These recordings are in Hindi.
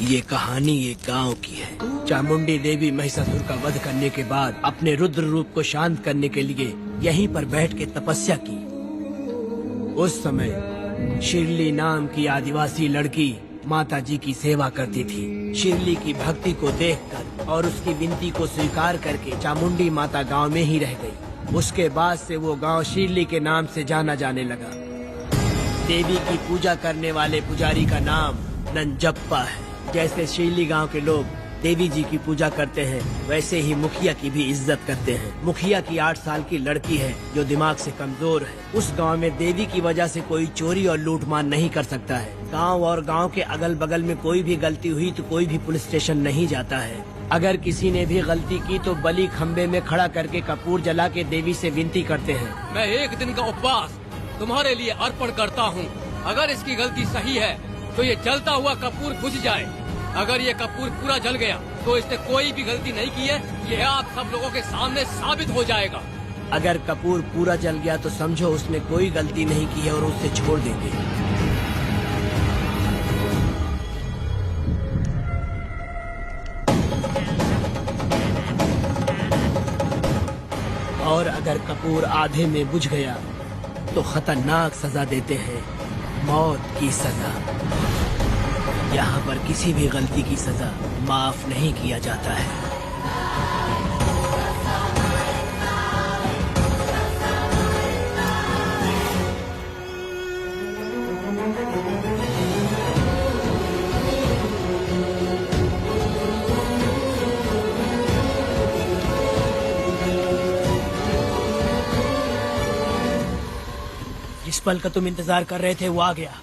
ये कहानी एक गांव की है। चामुंडी देवी महिषासुर का वध करने के बाद अपने रुद्र रूप को शांत करने के लिए यहीं पर बैठ के तपस्या की। उस समय शिरली नाम की आदिवासी लड़की माता जी की सेवा करती थी। शिरली की भक्ति को देखकर और उसकी विनती को स्वीकार करके चामुंडी माता गांव में ही रह गई। उसके बाद से वो गांव शिरली के नाम से जाना जाने लगा। देवी की पूजा करने वाले पुजारी का नाम नंजप्पा है। जैसे शिरली गांव के लोग देवी जी की पूजा करते हैं, वैसे ही मुखिया की भी इज्जत करते हैं। मुखिया की 8 साल की लड़की है जो दिमाग से कमजोर है। उस गांव में देवी की वजह से कोई चोरी और लूटमार नहीं कर सकता है। गांव और गांव के अगल बगल में कोई भी गलती हुई तो कोई भी पुलिस स्टेशन नहीं जाता है। अगर किसी ने भी गलती की तो बलि खम्बे में खड़ा करके कपूर जला के देवी से विनती करते हैं। मैं 1 दिन का उपवास तुम्हारे लिए अर्पण करता हूँ। अगर इसकी गलती सही है तो ये जलता हुआ कपूर बुझ जाए। अगर ये कपूर पूरा जल गया तो इसने कोई भी गलती नहीं की है। यह आप सब लोगों के सामने साबित हो जाएगा। अगर कपूर पूरा जल गया तो समझो उसने कोई गलती नहीं की है और उसे छोड़ देंगे। और अगर कपूर आधे में बुझ गया तो खतरनाक सजा देते हैं, मौत की सजा। यहाँ पर किसी भी गलती की सजा माफ नहीं किया जाता है। जिस पल का तुम इंतजार कर रहे थे वो आ गया।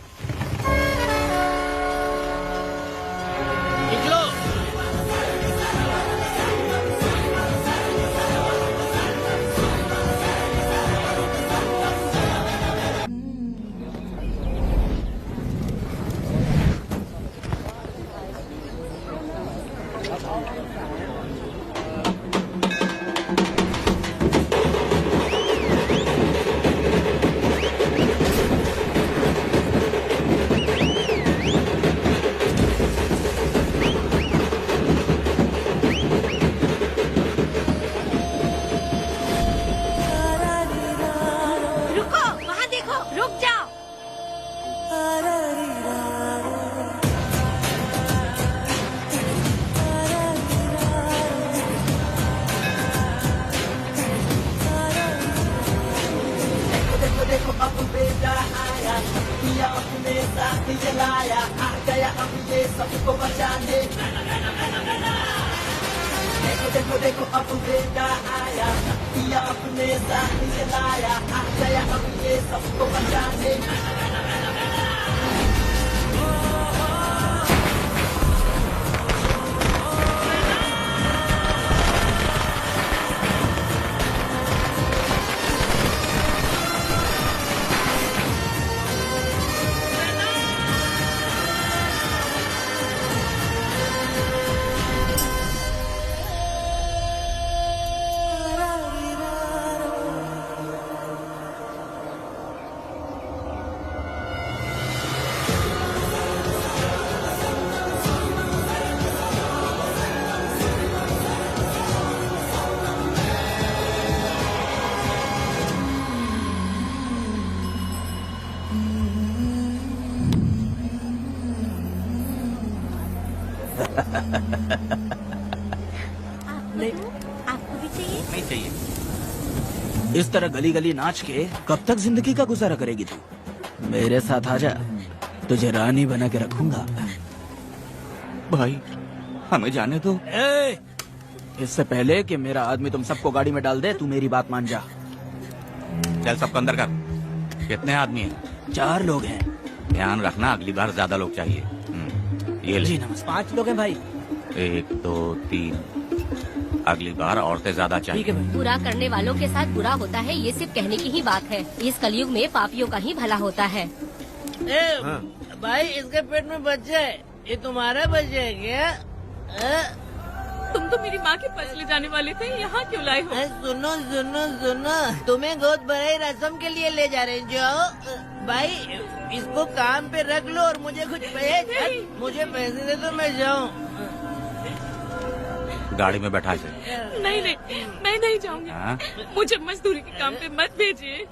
आपको भी चाहिए? नहीं चाहिए। इस तरह गली गली नाच के कब तक जिंदगी का गुजारा करेगी तू? मेरे साथ आजा, तुझे रानी बना के रखूंगा। भाई हमें जाने दो। इससे पहले कि मेरा आदमी तुम सबको गाड़ी में डाल दे, तू मेरी बात मान जा। चल सबको अंदर कर। कितने आदमी हैं? 4 लोग हैं। ध्यान रखना, अगली बार ज्यादा लोग चाहिए। ये ले। जी नमस्ते। 5 लोग हैं भाई। 1 2 3। अगली बार औरतें ज्यादा चाहिए। बुरा करने वालों के साथ बुरा होता है, ये सिर्फ कहने की ही बात है। इस कलयुग में पापियों का ही भला होता है। भाई इसके पेट में बच्चा है, ये तुम्हारा बच्चा है क्या? तुम तो मेरी माँ के पास ले जाने वाले थे, यहाँ क्यों लाए हो? सुनो सुनो सुनो, तुम्हें गोद भराई रस्म के लिए ले जा रहे हैं। जाओ भाई, इसको काम पे रख लो और मुझे कुछ मुझे पैसे दे दो, मैं जाऊँ। गाड़ी में बैठा इसे। नहीं नहीं, मैं नहीं जाऊंगी। हाँ? मुझे मजदूरी के काम पे मत भेजिए।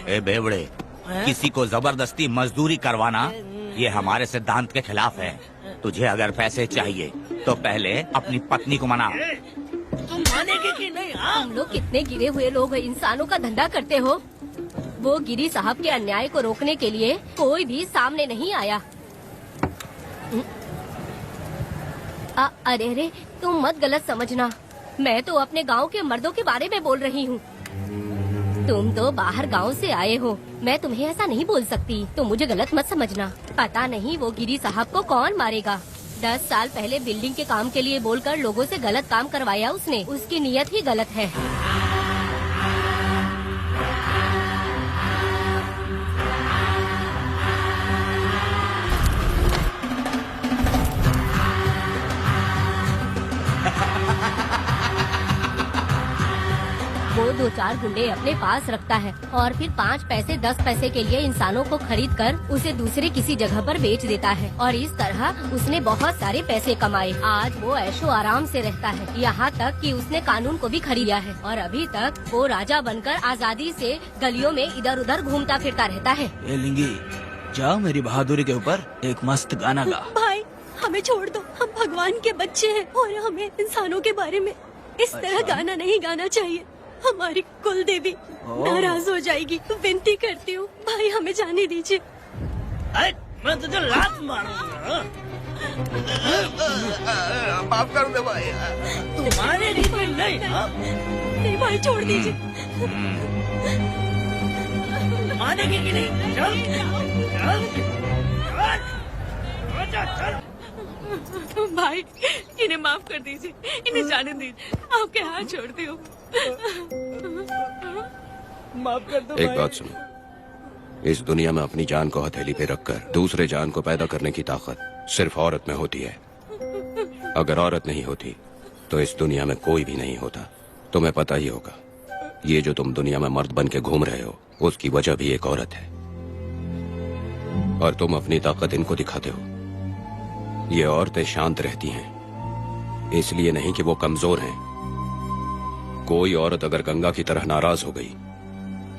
ए बेवड़े, किसी को जबरदस्ती मजदूरी करवाना ये हमारे सिद्धांत के खिलाफ है। तुझे अगर पैसे चाहिए तो पहले अपनी पत्नी को मना। तुम मानेगे कि नहीं? हाँ? हम लोग कितने गिरे हुए लोग इंसानों का धंधा करते हो। वो गिरी साहब के अन्याय को रोकने के लिए कोई भी सामने नहीं आया। अरे अरे, तुम मत गलत समझना, मैं तो अपने गांव के मर्दों के बारे में बोल रही हूँ। तुम तो बाहर गांव से आए हो, मैं तुम्हें ऐसा नहीं बोल सकती, तुम मुझे गलत मत समझना। पता नहीं वो गिरी साहब को कौन मारेगा। 10 साल पहले बिल्डिंग के काम के लिए बोलकर लोगों से गलत काम करवाया उसने, उसकी नीयत ही गलत है। वो 2-4 गुंडे अपने पास रखता है और फिर 5 पैसे 10 पैसे के लिए इंसानों को खरीद कर उसे दूसरे किसी जगह पर बेच देता है और इस तरह उसने बहुत सारे पैसे कमाए। आज वो ऐशो आराम से रहता है, यहाँ तक कि उसने कानून को भी खरीदा है और अभी तक वो राजा बनकर आजादी से गलियों में इधर उधर घूमता फिरता रहता है। ए लिंगी, जाओ मेरी बहादुरी के ऊपर एक मस्त गाना गा। भाई हमें छोड़ दो, हम भगवान के बच्चे हैं और हमें इंसानों के बारे में इस तरह गाना नहीं गाना चाहिए। हमारी कुल देवी नाराज हो जाएगी, विनती करती हूँ भाई हमें जाने दीजिए। मैं तुझे लात मारूंगा। माफ कर दे भाई। तुम मानेगी कि नहीं? हाँ? नहीं भाई, छोड़ दीजिए। मानेगी कि नहीं? चल चल चल। भाई इन्हें माफ कर दीजिए, इन्हें जाने दीजिए, आपके हाथ छोड़ती हूँ। माफ कर दो एक भाई। बात सुनो, इस दुनिया में अपनी जान को हथेली पे रखकर दूसरे जान को पैदा करने की ताकत सिर्फ औरत में होती है। अगर औरत नहीं होती तो इस दुनिया में कोई भी नहीं होता। तुम्हें पता ही होगा, ये जो तुम दुनिया में मर्द बन के घूम रहे हो उसकी वजह भी एक औरत है और तुम अपनी ताकत इनको दिखाते हो। ये औरतें शांत रहती हैं, इसलिए नहीं कि वो कमजोर हैं। कोई औरत अगर गंगा की तरह नाराज हो गई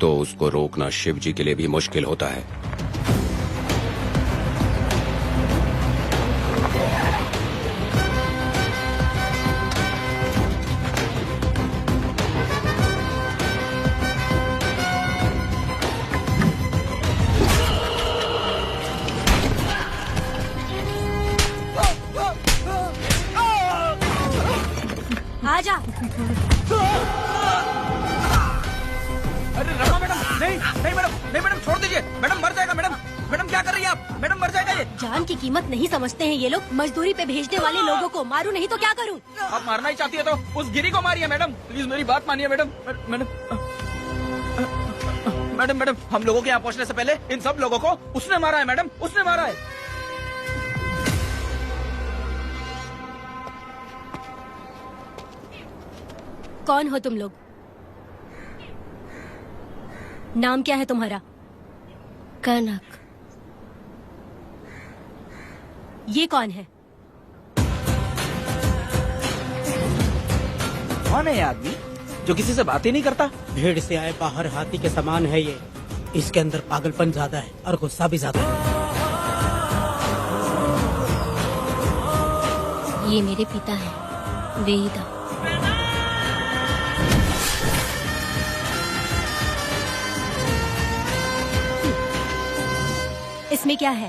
तो उसको रोकना शिव जी के लिए भी मुश्किल होता है। आजा। अरे रमा मैडम, नहीं नहीं मैडम, नहीं मैडम, छोड़ दीजिए मैडम, मर जाएगा मैडम। मैडम क्या कर रही है आप? मैडम मर जाएगा ये। जान की कीमत नहीं समझते हैं ये लोग। मजदूरी पे भेजने वाले लोगों को मारूं नहीं तो क्या करूं? आप मारना ही चाहती है तो उस गिरी को मारिए मैडम, प्लीज मेरी बात मानिए मैडम। मैडम मैडम मैडम, हम लोगों के यहाँ पहुँचने से पहले इन सब लोगों को उसने मारा है मैडम, उसने मारा है। कौन हो तुम लोग? नाम क्या है तुम्हारा? कनक। ये कौन है? कौन है ये आदमी जो किसी से बात ही नहीं करता? भीड़ से आए बाहर हाथी के समान है ये। इसके अंदर पागलपन ज्यादा है और गुस्सा भी ज्यादा है। ये मेरे पिता हैं, वेदा। इसमें क्या है?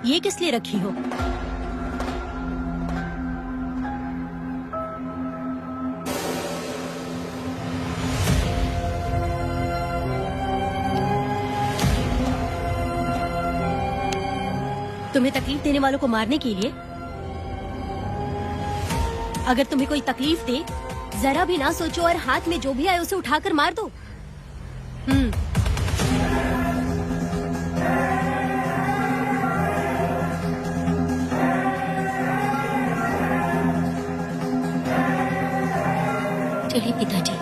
ये किस लिए रखी हो? तुम्हें तकलीफ देने वालों को मारने के लिए? अगर तुम्हें कोई तकलीफ दे, जरा भी ना सोचो और हाथ में जो भी आए उसे उठाकर मार दो। चलिए पिताजी।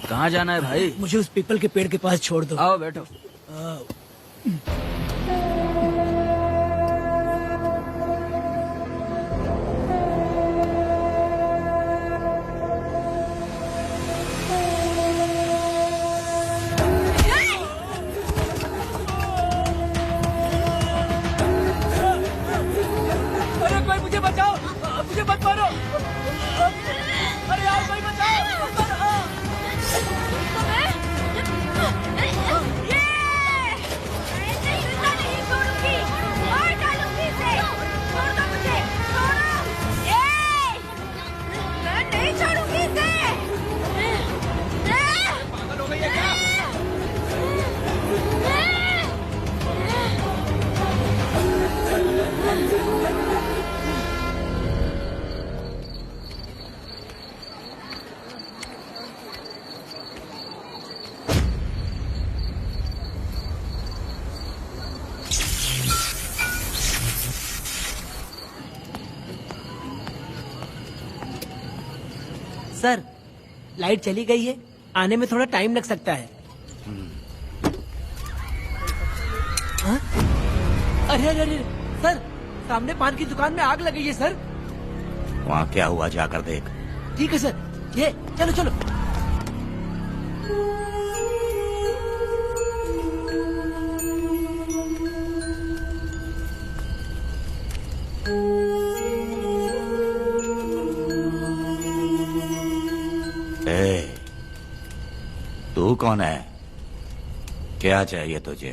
कहाँ जाना है भाई? मुझे उस पीपल के पेड़ के पास छोड़ दो। आओ बैठो। अरे कोई मुझे बचाओ, मुझे मत मारो। अरे यार कोई बचाओ। सर, लाइट चली गई है, आने में थोड़ा टाइम लग सकता है। हाँ? अरे अरे अरे सर, सामने पान की दुकान में आग लगी है सर। वहाँ क्या हुआ जाकर देख। ठीक है सर, ये चलो चलो। तू कौन है? क्या चाहिए तुझे?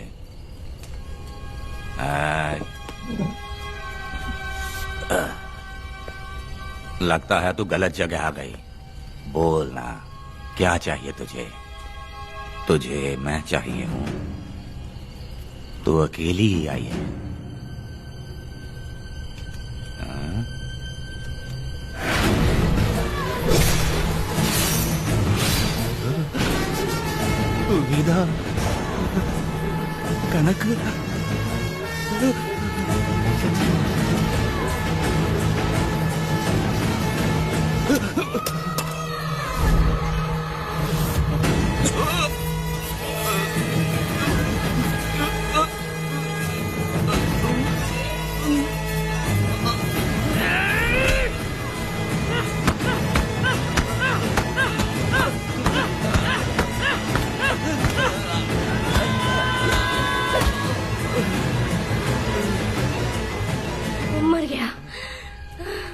लगता है तू गलत जगह आ गई। बोल ना, क्या चाहिए तुझे? तुझे मैं चाहिए हूँ। तू अकेली ही आई है। विदा कनक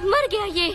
मर गया ये।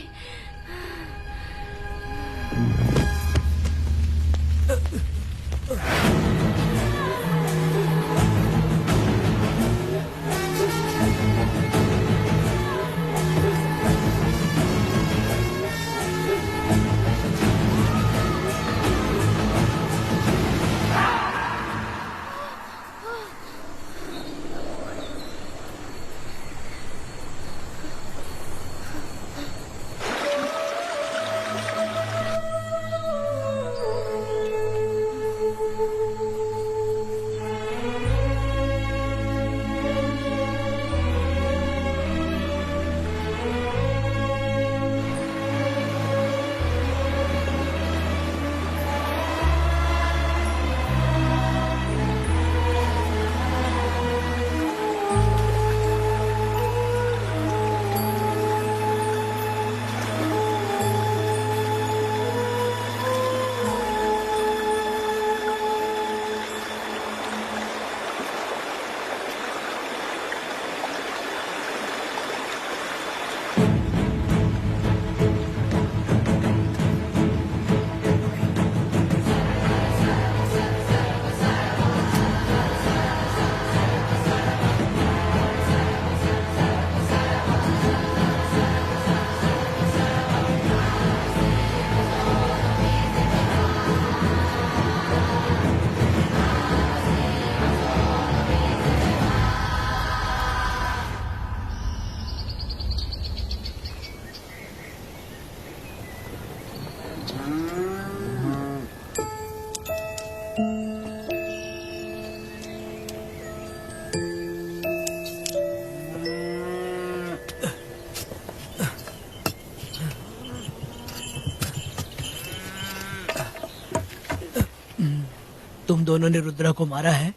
तुम दोनों ने रुद्रा को मारा है?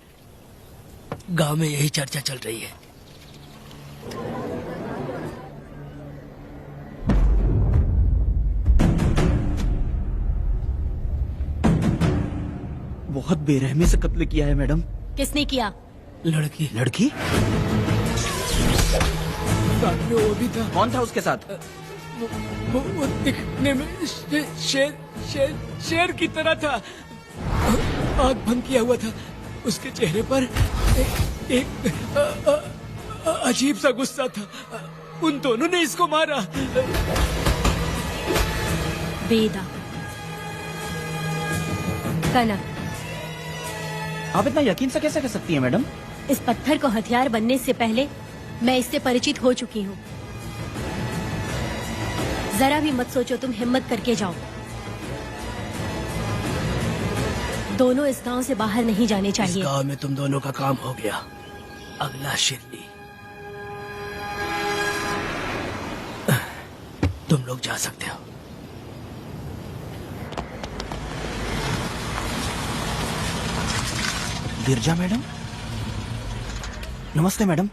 गांव में यही चर्चा चल रही है। बहुत बेरहमी से कत्ल किया है मैडम। किसने किया? लड़की लड़की? साथ में वो भी था। कौन था उसके साथ? वो दिखने में शेर की तरह था। आग भंग किया हुआ था। उसके चेहरे पर एक अजीब सा गुस्सा था। उन दोनों ने इसको मारा। वेदा, कनक, आप इतना यकीन से कैसे कह सकती हैं मैडम? इस पत्थर को हथियार बनने से पहले मैं इससे परिचित हो चुकी हूँ। जरा भी मत सोचो, तुम हिम्मत करके जाओ। दोनों इस गांव से बाहर नहीं जाने इस चाहिए। गांव में तुम दोनों का काम हो गया। अगला शिरली। तुम लोग जा सकते हो। गिरजा मैडम, नमस्ते मैडम।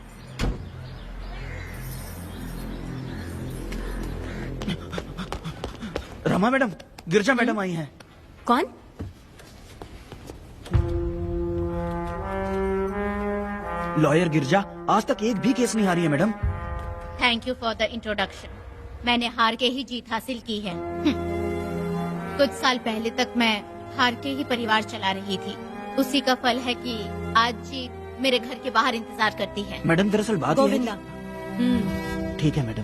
रमा मैडम, गिरजा मैडम आई हैं। कौन? लॉयर गिरजा आज तक एक भी केस नहीं हारी है madam. Thank you for the introduction. मैंने हार के ही जीत हासिल की है। कुछ साल पहले तक मैं हार के ही परिवार चला रही थी। उसी का फल है कि आज जीत मेरे घर के बाहर इंतजार करती है। मैडम दरअसल बात यह है गोविंदा। कि- ठीक है मैडम।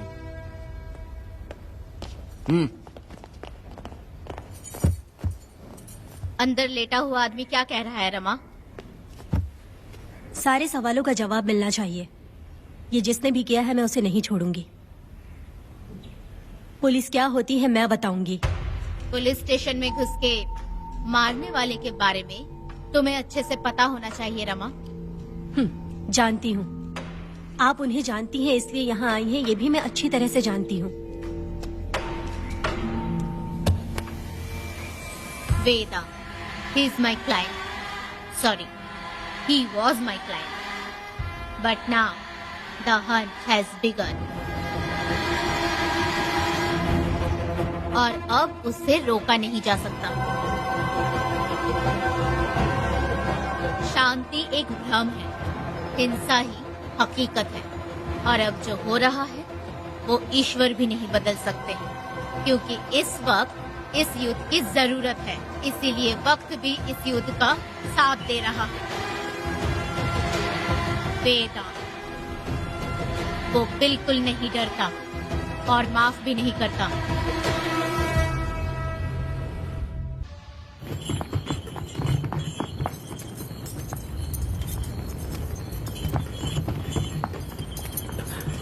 अंदर लेटा हुआ आदमी क्या कह रहा है रमा? सारे सवालों का जवाब मिलना चाहिए। ये जिसने भी किया है मैं उसे नहीं छोड़ूंगी। पुलिस क्या होती है मैं बताऊंगी। पुलिस स्टेशन में घुस के मारने वाले के बारे में तुम्हें अच्छे से पता होना चाहिए रमा। जानती हूँ। आप उन्हें जानती हैं इसलिए यहाँ आई हैं, ये भी मैं अच्छी तरह से जानती हूँ। वेदा, he is my client. Sorry, he was my client. But now, the hunt has begun. और अब उससे रोका नहीं जा सकता। शांति एक भ्रम है, हिंसा ही हकीकत है। और अब जो हो रहा है वो ईश्वर भी नहीं बदल सकते, क्योंकि इस वक्त इस युद्ध की जरूरत है। इसीलिए वक्त भी इस युद्ध का साथ दे रहा है। वेदा, वो बिल्कुल नहीं डरता और माफ भी नहीं करता।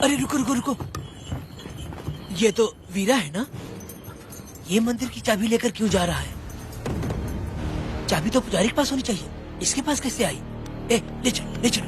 अरे रुको रुको रुको, ये तो वीरा है ना? ये मंदिर की चाबी लेकर क्यों जा रहा है? चाबी तो पुजारी के पास होनी चाहिए, इसके पास कैसे आई? ले चलो ले चलो।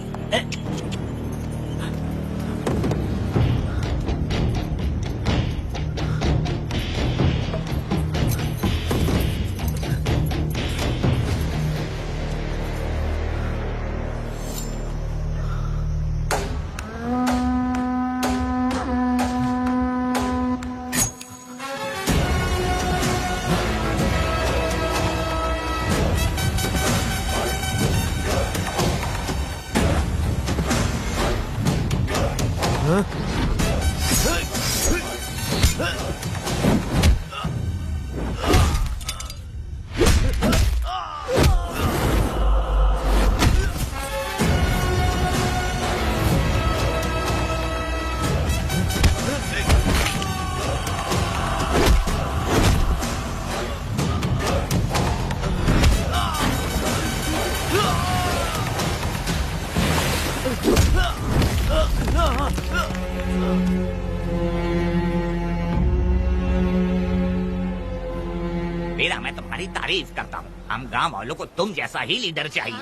वीरा, मैं तुम्हारी तारीफ करता हूँ। हम गांव वालों को तुम जैसा ही लीडर चाहिए।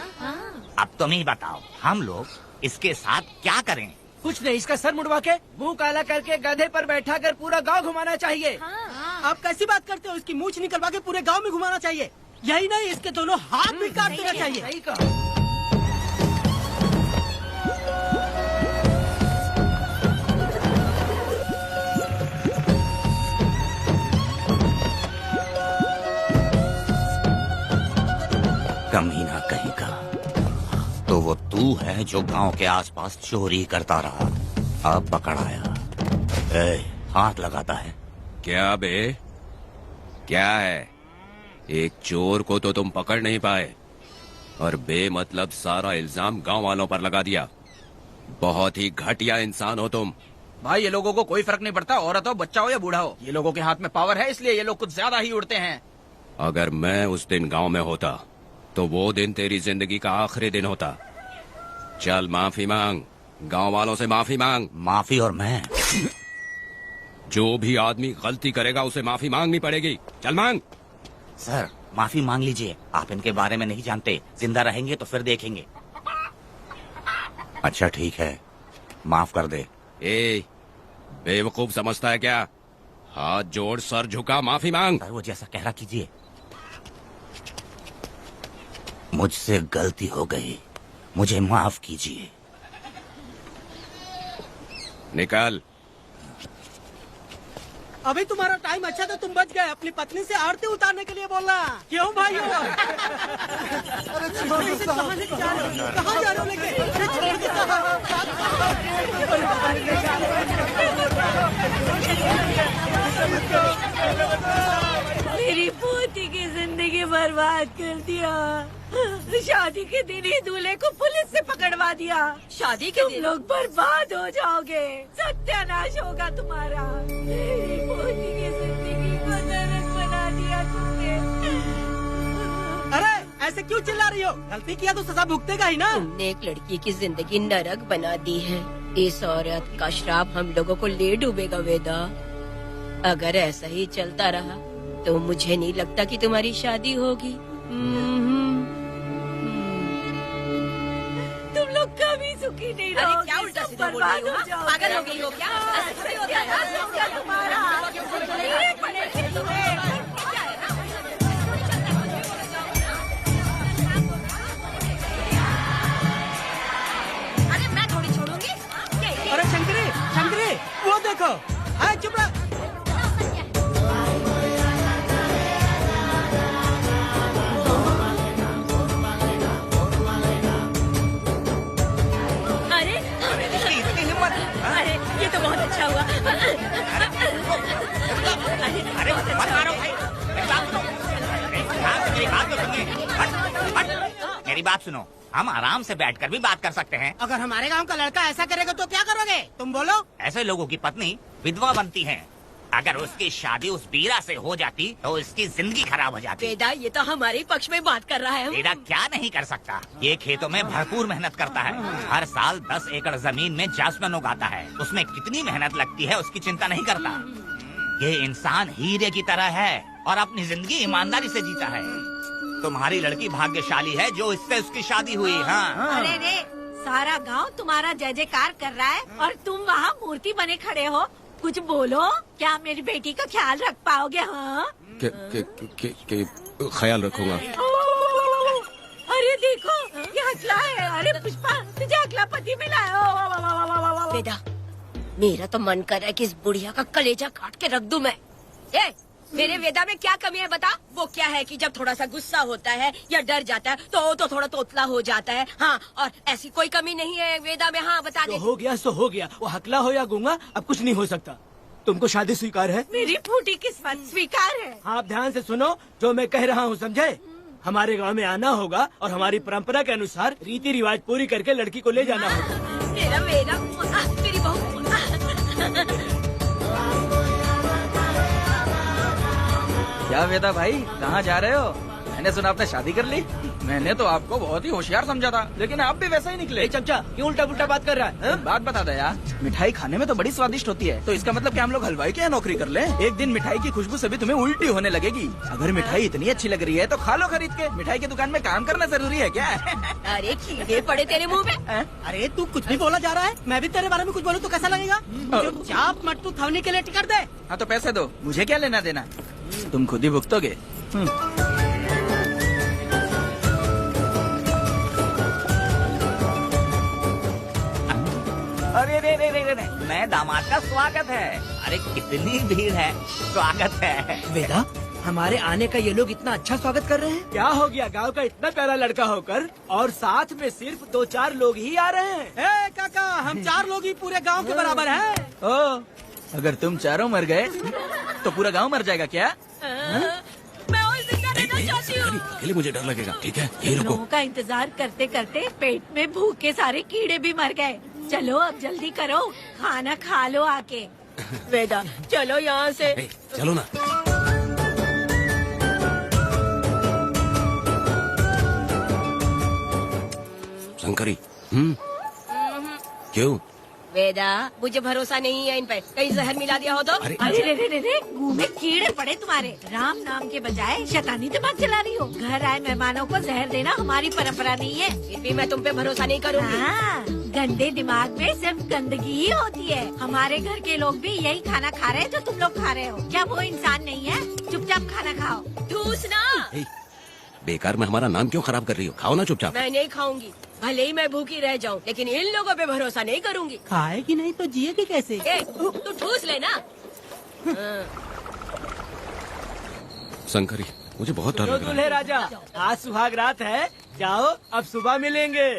अब तुम ही बताओ, हम लोग इसके साथ क्या करें? कुछ नहीं, इसका सर मुड़वा के मुंह काला करके गधे पर बैठा कर पूरा गांव घुमाना चाहिए। आप कैसी बात करते हो? इसकी मूछ निकलवा के पूरे गांव में घुमाना चाहिए। यही नहीं, इसके दोनों हाथ भी काट देना चाहिए। सही कहा। कमीना कहीं का। तो वो तू है जो गांव के आसपास चोरी करता रहा, अब पकड़ाया। हाथ लगाता है। क्या बे, क्या है? एक चोर को तो तुम पकड़ नहीं पाए और बेमतलब सारा इल्जाम गांव वालों पर लगा दिया। बहुत ही घटिया इंसान हो तुम। भाई ये लोगों को कोई फर्क नहीं पड़ता, औरत हो, बच्चा हो या बूढ़ा हो। ये लोगों के हाथ में पावर है, इसलिए ये लोग कुछ ज्यादा ही उड़ते हैं। अगर मैं उस दिन गांव में होता तो वो दिन तेरी जिंदगी का आखिरी दिन होता। चल माफी मांग, गांव वालों से माफी मांग। माफी? और मैं? जो भी आदमी गलती करेगा उसे माफी मांगनी पड़ेगी। चल मांग। सर माफी मांग लीजिए, आप इनके बारे में नहीं जानते। जिंदा रहेंगे तो फिर देखेंगे। अच्छा ठीक है, माफ कर दे। ए, बेवकूफ समझता है क्या? हाथ जोड़, सर झुका, माफी मांग। सर वो जैसा कह रहा कीजिए। मुझसे गलती हो गई, मुझे माफ कीजिए। निकल। अभी तुम्हारा टाइम अच्छा था, तुम बच गए। अपनी पत्नी से आरती उतारने के लिए बोलना। क्यों भाई हो? कहाँ लेके जा रहे हो? कहाँ जा रहे हो लेके? मेरी पोती की जिंदगी बर्बाद कर दिया। शादी के दिन ही दूल्हे को पुलिस से पकड़वा दिया। शादी के दिन लोग बर्बाद हो जाओगे, सत्यानाश होगा तुम्हारा। मेरी पोती की जिंदगी को नरक बना दिया तुमने। अरे ऐसे क्यों चिल्ला रही हो? गलती किया तो सजा भुगतेगा ही ना। तुमने एक लड़की की जिंदगी नरक बना दी है। इस औरत का श्राप हम लोगों को ले डूबेगा वेदा। अगर ऐसा ही चलता रहा तो मुझे नहीं लगता कि तुम्हारी शादी होगी। तुम लोग कभी सुखी नहीं रहोगे। अरे क्या उल्टा सीधा बोल रही हो? पागल हो गई हो क्या? ऐसा ही होता है तुम्हारा अरे मैं थोड़ी छोड़ूंगी। अरे शंकरी, शंकरी, वो देखो। अरे चुप रह। अरे ये तो बहुत अच्छा हुआ। अरे मत मारो भाई, मेरी बात सुनो। हम आराम से बैठकर भी बात कर सकते हैं। अगर हमारे गांव का लड़का ऐसा करेगा तो क्या करोगे तुम? बोलो। ऐसे लोगों की पत्नी विधवा बनती है। अगर उसकी शादी उस बीरा से हो जाती तो इसकी जिंदगी खराब हो जाती। वेदा ये तो हमारे पक्ष में बात कर रहा है। वेदा क्या नहीं कर सकता? ये खेतों में भरपूर मेहनत करता है। हर साल 10 एकड़ जमीन में जासमन उगाता है। उसमें कितनी मेहनत लगती है उसकी चिंता नहीं करता। ये इंसान हीरे की तरह है और अपनी जिंदगी ईमानदारी से जीता है। तुम्हारी लड़की भाग्यशाली है जो इससे उसकी शादी हुई। हाँ। अरे रे, सारा गांव तुम्हारा जय जयकार कर रहा है और तुम वहाँ मूर्ति बने खड़े हो। कुछ बोलो, क्या मेरी बेटी का ख्याल रख पाओगे? हाँ ख्याल रखूंगा। अरे देखो ये हकला है। अरे पुष्पा, तुझे हकला पति मिला है। वेदा मेरा तो मन कर रहा है कि इस बुढ़िया का कलेजा काट के रख दूं मैं। मेरे वेदा में क्या कमी है बता? वो क्या है कि जब थोड़ा सा गुस्सा होता है या डर जाता है तो थोड़ा तोतला हो जाता है। हाँ, और ऐसी कोई कमी नहीं है वेदा में। हाँ बता दे। तो हो गया सो हो गया। वो हकला हो या गूंगा, अब कुछ नहीं हो सकता। तुमको शादी स्वीकार है? मेरी फूटी किस्मत स्वीकार है। आप ध्यान से सुनो जो मैं कह रहा हूँ, समझे? हमारे गांव में आना होगा और हमारी परंपरा के अनुसार रीति रिवाज पूरी करके लड़की को ले जाना होगा। मेरा वेदा, मेरी बहू। क्या वेदा भाई, कहाँ जा रहे हो? मैंने सुना आपने शादी कर ली। मैंने तो आपको बहुत ही होशियार समझा था, लेकिन आप भी वैसा ही निकले। चमचा क्यों उल्टा पुल्टा बात कर रहा है? बात बता दे यार। मिठाई खाने में तो बड़ी स्वादिष्ट होती है, तो इसका मतलब क्या हम लोग हलवाई के यहाँ नौकरी कर लें? एक दिन मिठाई की खुशबू से भी तुम्हें उल्टी होने लगेगी। अगर मिठाई इतनी अच्छी लग रही है तो खा लो खरीद के। मिठाई की दुकान में काम करना जरूरी है क्या? अरे कीड़े पड़े तेरे मुंह में। अरे तू कुछ भी बोला जा रहा है। मैं भी तेरे बारे में कुछ बोलूं तो कैसा लगेगा? चुपचाप मट्टू थवने के लिए टिकट दे। हाँ तो पैसे दो, मुझे क्या लेना देना, तुम खुद ही भुगतोगे। अरे नए दामाद का स्वागत है। अरे कितनी भीड़ है, स्वागत है। वेदा, हमारे आने का ये लोग इतना अच्छा स्वागत कर रहे हैं। क्या हो गया गांव का इतना प्यारा लड़का होकर और साथ में सिर्फ 2-4 लोग ही आ रहे हैं। ए काका, हम 4 लोग ही पूरे गांव के बराबर हैं। ओ, अगर तुम चारों मर गए तो पूरा गांव मर जाएगा क्या? मैं और जिंदा रहना चाहती हूँ। अकेले मुझे डर लगेगा। ठीक है, ये रुको। लोगों का इंतजार करते करते पेट में भूख के सारे कीड़े भी मर गए। चलो अब जल्दी करो, खाना खा लो आके। वेदा, चलो यहाँ से। ए, चलो ना। शंकरी, क्यों? वेदा, मुझे भरोसा नहीं है इन पे, कहीं जहर मिला दिया हो तो। अरे अरे रे रे रे, मुंह में कीड़े पड़े तुम्हारे। राम नाम के बजाय शैतानी दिमाग चला रही हो। घर आए मेहमानों को जहर देना हमारी परंपरा नहीं है। फिर भी मैं तुम पे भरोसा नहीं करूँगी। हाँ, गंदे दिमाग में सिर्फ गंदगी ही होती है। हमारे घर के लोग भी यही खाना खा रहे हैं जो तुम लोग खा रहे हो। क्या वो इंसान नहीं है? चुपचाप खाना खाओ। ठूसना। ए, बेकार में हमारा नाम क्यों खराब कर रही हो? खाओ ना चुपचाप। मैं नहीं खाऊंगी, भले ही मैं भूखी रह जाऊं, लेकिन इन लोगों पे भरोसा नहीं करूंगी। खाएगी नहीं तो जिएगी कैसे? ए, तू ठूस लेना। शंकरी, मुझे बहुत डर लग रहा दूल्हे है। राजा, आज सुहाग रात है, जाओ अब सुबह मिलेंगे।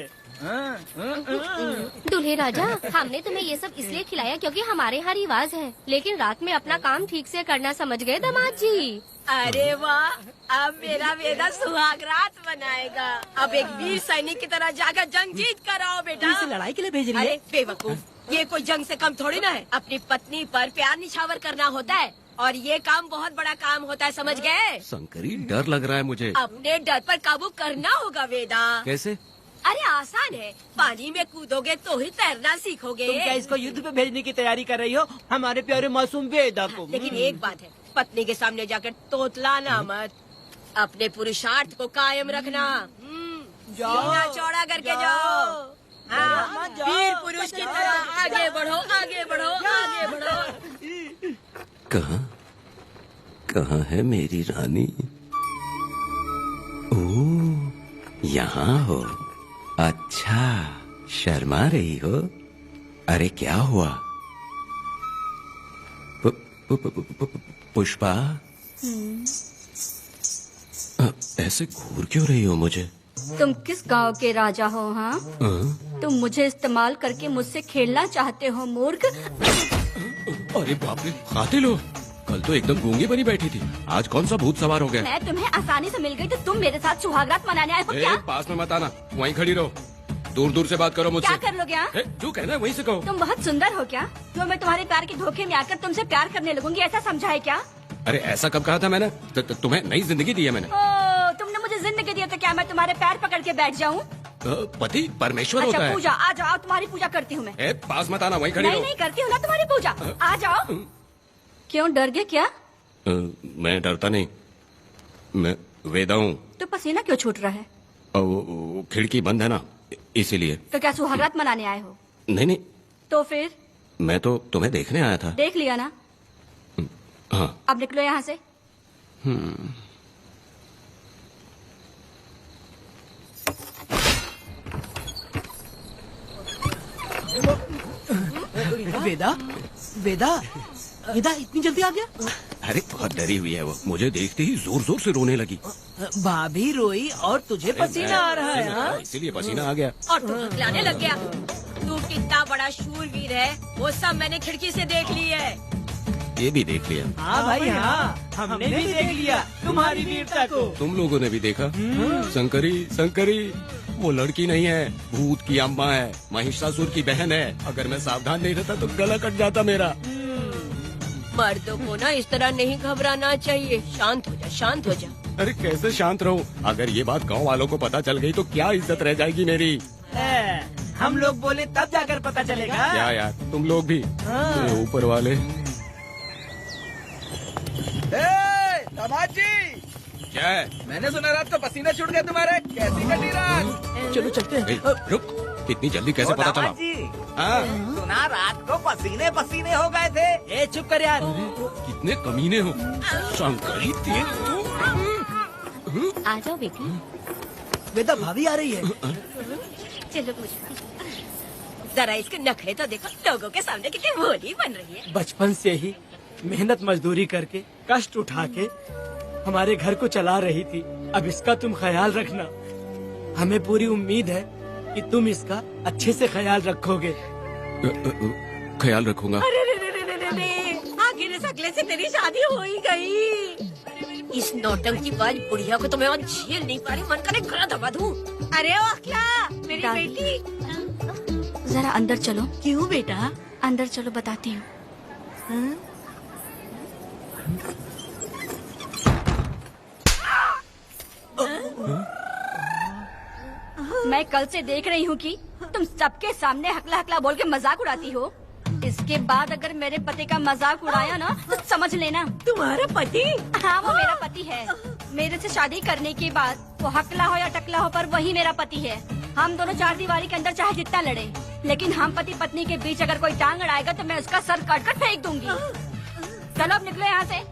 दूल्हे राजा, हमने तुम्हें ये सब इसलिए खिलाया क्योंकि हमारे यहाँ रिवाज है, लेकिन रात में अपना काम ठीक से करना समझ गए दामाद जी। अरे वाह, अब मेरा वेदा सुहाग रात मनाएगा। अब एक वीर सैनिक की तरह जाकर जंग जीत कर आओ बेटा। इसे लड़ाई के लिए भेज रही है? अरे बेवकूफ, ये कोई जंग से कम थोड़ी ना है। अपनी पत्नी पर प्यार निछावर करना होता है और ये काम बहुत बड़ा काम होता है, समझ गए? शंकरी, डर लग रहा है मुझे। अपने डर पर काबू करना होगा वेदा। कैसे? अरे आसान है, पानी में कूदोगे तो ही तैरना सीखोगे। तुम क्या इसको युद्ध पे भेजने की तैयारी कर रही हो, हमारे प्यारे मासूम वेदा को? लेकिन एक बात है, पत्नी के सामने जाकर तोतलाना मत। अपने पुरुषार्थ को कायम रखना। सीना चौड़ा करके जाओ। हाँ, वीर पुरुष की तरह आगे बढ़ो, आगे बढ़ो, आगे बढ़ो। कहाँ है मेरी रानी? ओ, यहाँ हो। अच्छा, शर्मा रही हो? अरे क्या हुआ? पुष्पा, ऐसे घूर क्यों रही हो मुझे? तुम किस गांव के राजा हो? हाँ, तुम मुझे इस्तेमाल करके मुझसे खेलना चाहते हो मूर्ख। अरे बाप रे, कातिल हो? कल तो एकदम गूंगी बनी बैठी थी, आज कौन सा भूत सवार हो गया? मैं तुम्हें आसानी से मिल गई तो तुम मेरे साथ सुहागरात मनाने आए हो क्या? पास में मत आना, वहीं खड़ी रहो। दूर दूर से बात करो मुझसे। क्या कर लोगे? हाँ? जो कहना है वहीं से कहो। तुम बहुत सुंदर हो क्या? जो मैं तुम्हारे प्यार के धोखे में आकर तुमसे प्यार करने लगूंगी, ऐसा समझा है क्या? अरे ऐसा कब कहा था मैंने? तुम्हें नई जिंदगी दी है मैंने। ओ, तुमने मुझे जिंदगी दी है तो क्या मैं तुम्हारे पैर पकड़ के बैठ जाऊँ? पति परमेश्वर होता अच्छा है। पूजा, आ जाओ, तुम्हारी पूजा करती हूँ मैं। पास मत आना, वहीं खड़ी रहो। नहीं करती हूँ ना तुम्हारी पूजा, आ जाओ। क्यों डर गए क्या? मैं डरता नहीं, मैं वेदा हूँ। तो पसीना क्यों छूट रहा है? वो खिड़की बंद है ना, इसीलिए। तो क्या सुहागरात मनाने आए हो? नहीं, तो फिर? मैं तो तुम्हें देखने आया था। देख लिया ना? हाँ। अब निकलो यहाँ से। वेदा, वेदा, वेदा इतनी जल्दी आ गया? अरे बहुत डरी हुई है वो, मुझे देखते ही जोर जोर से रोने लगी। भाभी रोई और तुझे पसीना आ रहा है? हाँ? इसीलिए पसीना आ गया। और तू हकलाने लग गया। तू कितना बड़ा शूरवीर है, वो सब मैंने खिड़की से देख ली है। ये भी देख लिया? हाँ भाई हाँ, हमने भी देख लिया तुम्हारी वीरता को। तुम लोगों ने भी देखा? शंकरी, शंकरी, वो लड़की नहीं है, भूत की अम्मा है, महिषासुर की बहन है। अगर मैं सावधान नहीं रहता तो गला कट जाता मेरा। मर्दों को ना इस तरह नहीं घबराना चाहिए। शांत हो जा, शांत हो जा। अरे कैसे शांत रहूं? अगर ये बात गांव वालों को पता चल गई तो क्या इज्जत रह जाएगी मेरी? हम लोग बोले तब जाकर पता चलेगा। क्या यार, तुम लोग भी? ऊपर वाले। दामाद जी, क्या है? मैंने सुना रात को पसीना छूट गया तुम्हारे, कैसी कटी रात? चलो चलते हैं। रुक, इतनी जल्दी कैसे पता चला? हाँ? सुना रात को पसीने पसीने हो गए थे। ए चुप कर यार। कितने कमीने हो शंकरी, आ जाओ बेटी। वेदा भाभी आ रही है। चलो पूछो। जरा इसके नखरे तो देखो, लोगों के सामने कितनी भोली बन रही है। बचपन से ही मेहनत मजदूरी करके कष्ट उठा के हमारे घर को चला रही थी। अब इसका तुम ख्याल रखना। हमें पूरी उम्मीद है कि तुम इसका अच्छे से ख्याल रखोगे। ख्याल रखूंगा। अरे रे रे रे रे रे, आखिर इस अगले से तेरी शादी हो ही गई। इस नौटंकी बाज बुढ़िया को तो मैं और झेल नहीं पा रही, मन करे गला दबा दूं। अरे ओ क्या मेरी बेटी, जरा अंदर चलो। क्यों बेटा? अंदर चलो, बताती हूँ। मैं कल से देख रही हूँ कि तुम सबके सामने हकला हकला बोल के मजाक उड़ाती हो। इसके बाद अगर मेरे पति का मजाक उड़ाया ना तो समझ लेना। तुम्हारा पति? हाँ, वो मेरा पति है। मेरे से शादी करने के बाद वो हकला हो या टकला हो, पर वही मेरा पति है। हम दोनों चार दीवारी के अंदर चाहे जितना लड़े, लेकिन हम पति पत्नी के बीच अगर कोई टांग अड़ाएगा तो मैं उसका सर काट कर फेंक दूंगी। चलो अब निकलो यहाँ से,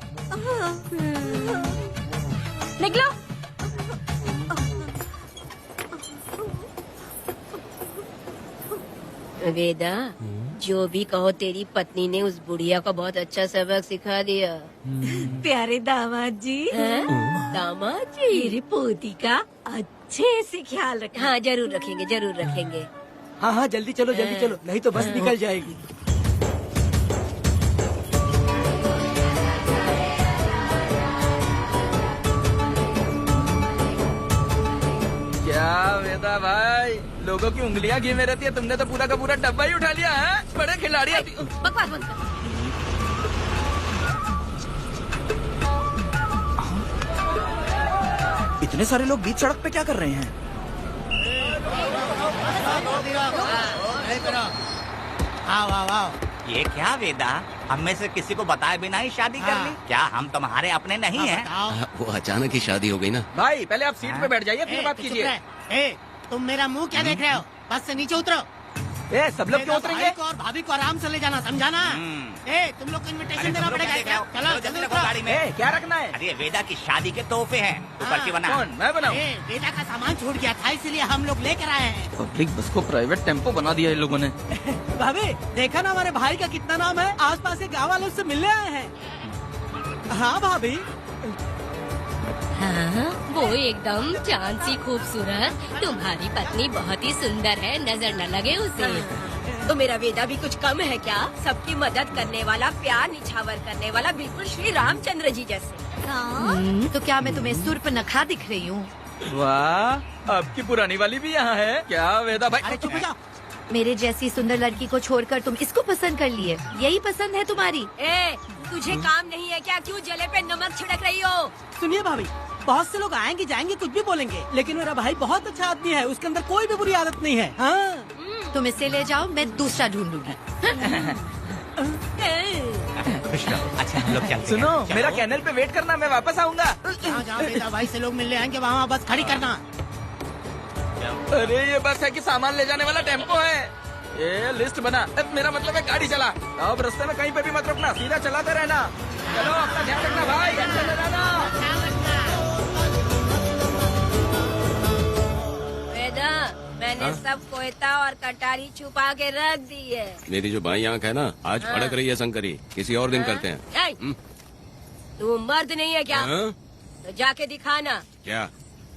निकलो। वेदा, जो भी कहो, तेरी पत्नी ने उस बुढ़िया को बहुत अच्छा सबक सिखा दिया। प्यारे दामाद जी, दामाद जी, मेरी पोती का अच्छे से ख्याल रखना। हाँ जरूर रखेंगे, जरूर रखेंगे। हाँ हाँ, जल्दी चलो, जल्दी चलो, नहीं तो बस निकल जाएगी। क्या वेदा भाई, लोगों की उंगलियां घी में रहती है, तुमने तो पूरा का पूरा डब्बा ही उठा लिया है। बड़े खिलाड़ी। बकवास बंद कर। इतने सारे लोग बीच सड़क पे क्या कर रहे हैं? ये क्या वेदा, हम में से किसी को बताए बिना ही शादी कर ली? क्या हम तुम्हारे अपने नहीं हैं? वो अचानक ही शादी हो गई ना। भाई पहले आप सीट पे बैठ जाइए, फिर बात कीजिए। तुम मेरा मुंह क्या देख रहे हो? बस से नीचे उतरो। ए, सब लोग क्यों उतरेंगे? भाई को और भाभी को आराम से ले जाना, समझाना? तुम लोग को इनविटेशन देना पड़ेगा क्या? चलो जल्दी उतरो। गाड़ी में। ए, क्या रखना है? अरे वेदा की शादी के तोहफे हैं, ऊपर की बना। कौन, मैं बनाऊं? बेटा का सामान छूट गया था, इसलिए हम लोग लेकर आए हैं। पब्लिक बस को प्राइवेट टेम्पो बना दिया इन लोगों ने। भाभी देखा ना हमारे भाई का कितना नाम है, आसपास के गाँव वालों से मिलने आए हैं। हाँ भाभी। हाँ, वो एकदम चांद सी खूबसूरत। तुम्हारी पत्नी बहुत ही सुंदर है, नजर न लगे उसे। तो मेरा वेदा भी कुछ कम है क्या? सबकी मदद करने वाला, प्यार निछावर करने वाला, बिल्कुल श्री रामचंद्र जी जैसे। तो क्या मैं तुम्हें सुर पे नखा दिख रही हूँ? वाह, आपकी पुरानी वाली भी यहाँ है क्या वेदा भाई? अरे चुप हो जाओ। मेरे जैसी सुंदर लड़की को छोड़कर तुम इसको पसंद कर लिए, यही पसंद है तुम्हारी? ए, तुझे काम नहीं है क्या? क्यों जले पे नमक छिड़क रही हो? सुनिए भाभी, बहुत से लोग आएंगे जाएंगे कुछ भी बोलेंगे, लेकिन मेरा भाई बहुत अच्छा आदमी है, उसके अंदर कोई भी बुरी आदत नहीं है। हाँ। तुम इसे ले जाओ, मैं दूसरा ढूंढ लूंगी। खुश रहो। अच्छा हम लोग चलते हैं। सुनो, चलो। मेरा कैनल पे वेट करना, मैं वापस आऊंगा। जहाँ जहाँ बेटा भाई से लोग मिलने आएंगे वहाँ बस खड़ी करना। अरे ये बस है कि सामान ले जाने वाला टेम्पो है। ये लिस्ट बना, मेरा मतलब है गाड़ी चला। अब रास्ते में कहीं पे भी मत रुकना, सीधा चलाते रहना। चलो अपना ध्यान रखना भाई, अच्छे से रहना। वेदा, मैंने सब कोयता और कटारी छुपा के रख दी है। मेरी जो बाई आंख है ना, आज फड़क रही है शंकरी। किसी और दिन करते हैं। ए, तू मर्द नहीं है क्या? हाँ? तो जाके दिखाना क्या?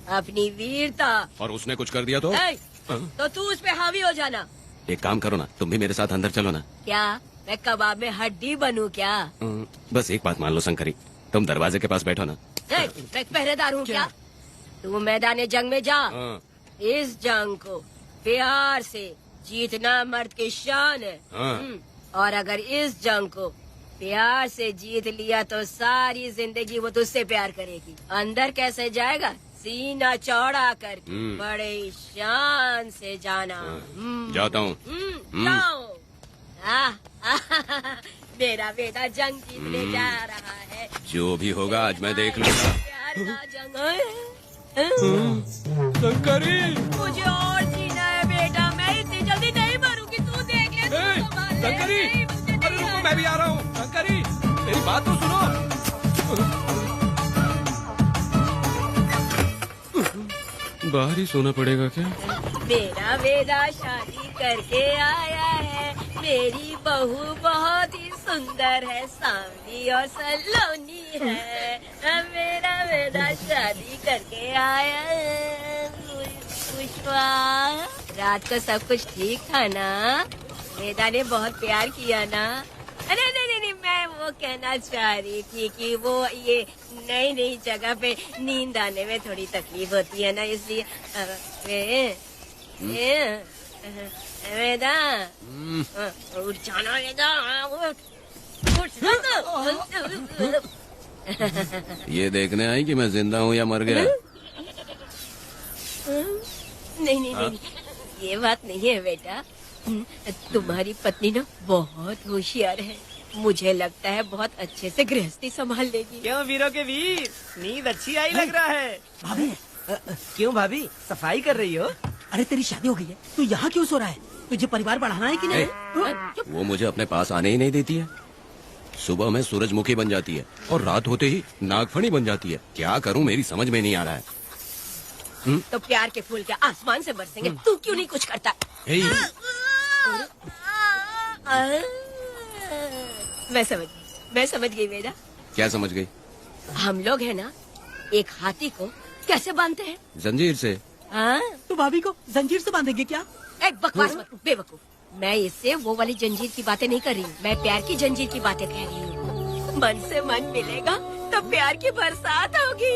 अपनी वीरता। और उसने कुछ कर दिया तो? ए, तो तू उस पे हावी हो जाना। एक काम करो ना, तुम भी मेरे साथ अंदर चलो ना। क्या मैं कबाब में हड्डी बनूं क्या? बस एक बात मान लो शंकरी, तुम दरवाजे के पास बैठो ना। ए, मैं पहरेदार हूँ क्या? तू मैदान जंग में जा। हाँ। इस जंग को प्यार से जीतना मर्द की शान है। हाँ। और अगर इस जंग को प्यार से जीत लिया तो सारी जिंदगी वो तुझसे प्यार करेगी। अंदर कैसे जाएगा? सीना चौड़ा करके बड़े शान से जाना। जाता हूँ। जाओ। मेरा बेटा जंग जीतने जा रहा है। जो भी होगा आज मैं देख लूंगा। प्यार का जंग है। शंकरी, मुझे और जीना है बेटा, मैं इतनी जल्दी नहीं मरूंगी। तू देख ले, तू संभाल ले। शंकरी, नहीं, मुझे अरे नहीं रुको, मैं भी आ रहा हूँ। शंकरी, मेरी बात तो सुनो। बाहर ही सोना पड़ेगा क्या? मेरा वेदा शादी करके आया है। मेरी बहू बहुत ही सुंदर है, सांवली और सलोनी है। मेरा वेदा शादी करके आया है। पुष्पा, रात को सब कुछ ठीक था ना? वेदा ने बहुत प्यार किया ना? अरे नहीं, मैं वो कहना चाह रही थी कि वो ये नई नई जगह पे नींद आने में थोड़ी तकलीफ होती है ना, इसलिए वेदा उठ जाना, वेदा उठ। ये देखने आई कि मैं जिंदा हूँ या मर गया? नहीं, ये बात नहीं है बेटा। तुम्हारी पत्नी ना बहुत होशियार है, मुझे लगता है बहुत अच्छे से गृहस्थी संभाल लेगी। क्यों वीरों के वीर, नींद अच्छी आई लग रहा है। भाभी क्यों भाभी, सफाई कर रही हो? अरे तेरी शादी हो गई है, तू यहाँ क्यों सो रहा है? तुझे परिवार बढ़ाना है कि नहीं? वो मुझे अपने पास आने ही नहीं देती है। सुबह में सूरजमुखी बन जाती है और रात होते ही नागफनी बन जाती है। क्या करूँ, मेरी समझ में नहीं आ रहा है। तो प्यार के फूल क्या आसमान से बरसेंगे? तू क्यों नहीं कुछ करता? मैं समझ गई बेटा। क्या समझ गई? हम लोग है ना, एक हाथी को कैसे बांधते हैं? जंजीर से। तो भाभी को जंजीर से बांधेंगे क्या? एक बकवास मत, बेवकूफ। मैं इससे वो वाली जंजीर की बातें नहीं कर रही हूँ, मैं प्यार की जंजीर की बातें कह रही हूँ। मन से मन मिलेगा तो प्यार की बरसात होगी।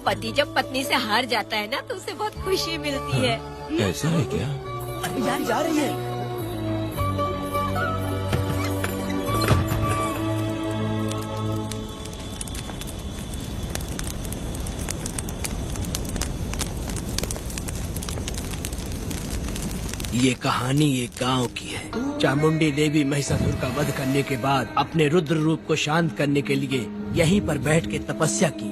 पति जब पत्नी से हार जाता है ना तो उसे बहुत खुशी मिलती है। ऐसा है क्या? अरे यार जा रही है। ये कहानी एक गांव की है। चामुंडी देवी महिषासुर का वध करने के बाद अपने रुद्र रूप को शांत करने के लिए यहीं पर बैठ के तपस्या की।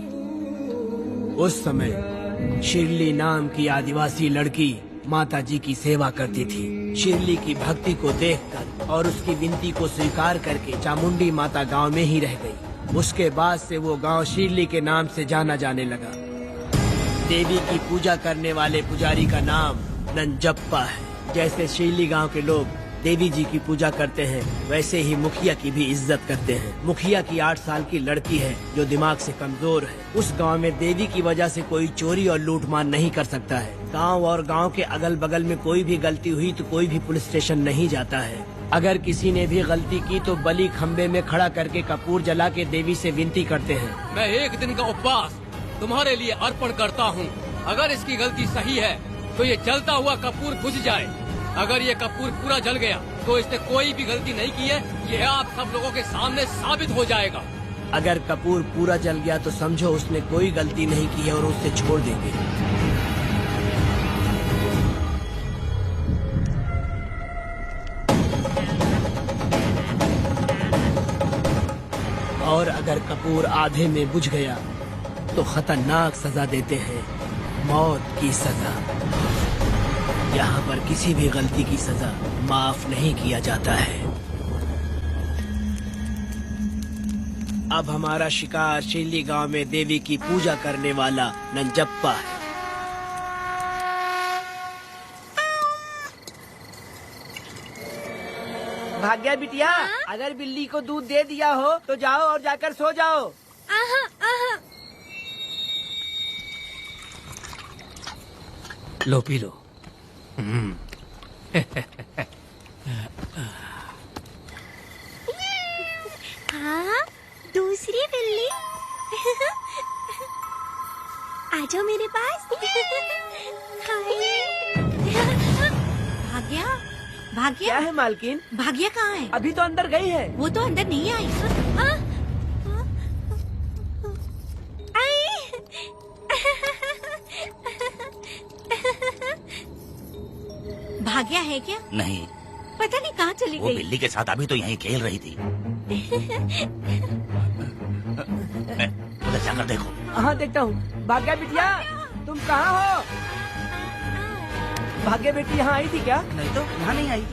उस समय शिरली नाम की आदिवासी लड़की माता जी की सेवा करती थी। शिरली की भक्ति को देखकर और उसकी विनती को स्वीकार करके चामुंडी माता गांव में ही रह गई। उसके बाद से वो गांव शिरली के नाम से जाना जाने लगा। देवी की पूजा करने वाले पुजारी का नाम नंजप्पा है। जैसे शिरली गांव के लोग देवी जी की पूजा करते हैं, वैसे ही मुखिया की भी इज्जत करते हैं। मुखिया की 8 साल की लड़की है जो दिमाग से कमजोर है। उस गांव में देवी की वजह से कोई चोरी और लूटमार नहीं कर सकता है। गांव और गांव के अगल बगल में कोई भी गलती हुई तो कोई भी पुलिस स्टेशन नहीं जाता है। अगर किसी ने भी गलती की तो बलि खम्बे में खड़ा करके कपूर जला के देवी से विनती करते हैं। मैं एक दिन का उपवास तुम्हारे लिए अर्पण करता हूँ। अगर इसकी गलती सही है तो ये जलता हुआ कपूर बुझ जाए। अगर ये कपूर पूरा जल गया तो इसने कोई भी गलती नहीं की है, ये आप सब लोगों के सामने साबित हो जाएगा। अगर कपूर पूरा जल गया तो समझो उसने कोई गलती नहीं की है और उसे छोड़ देंगे। और अगर कपूर आधे में बुझ गया तो खतरनाक सजा देते हैं, मौत की सजा। यहाँ पर किसी भी गलती की सजा माफ नहीं किया जाता है। अब हमारा शिकार शिरली गांव में देवी की पूजा करने वाला नंजप्पा है। भाग्या बिटिया, अगर बिल्ली को दूध दे दिया हो तो जाओ और जाकर सो जाओ। लो पी लो। हाँ, दूसरी बिल्ली। आ जाओ मेरे पास। भाग्या, भाग्या क्या है मालकिन? भाग्या कहाँ है? अभी तो अंदर गई है। वो तो अंदर नहीं आई। भाग्या है क्या? नहीं, पता नहीं कहाँ चली वो गई। बिल्ली के साथ अभी तो यहीं खेल रही थी। उधर जाकर देखो। हाँ देखता हूँ। भाग्या बिटिया, तुम कहाँ हो? भाग्या बेटी यहाँ आई थी क्या? नहीं तो यहाँ नहीं आई।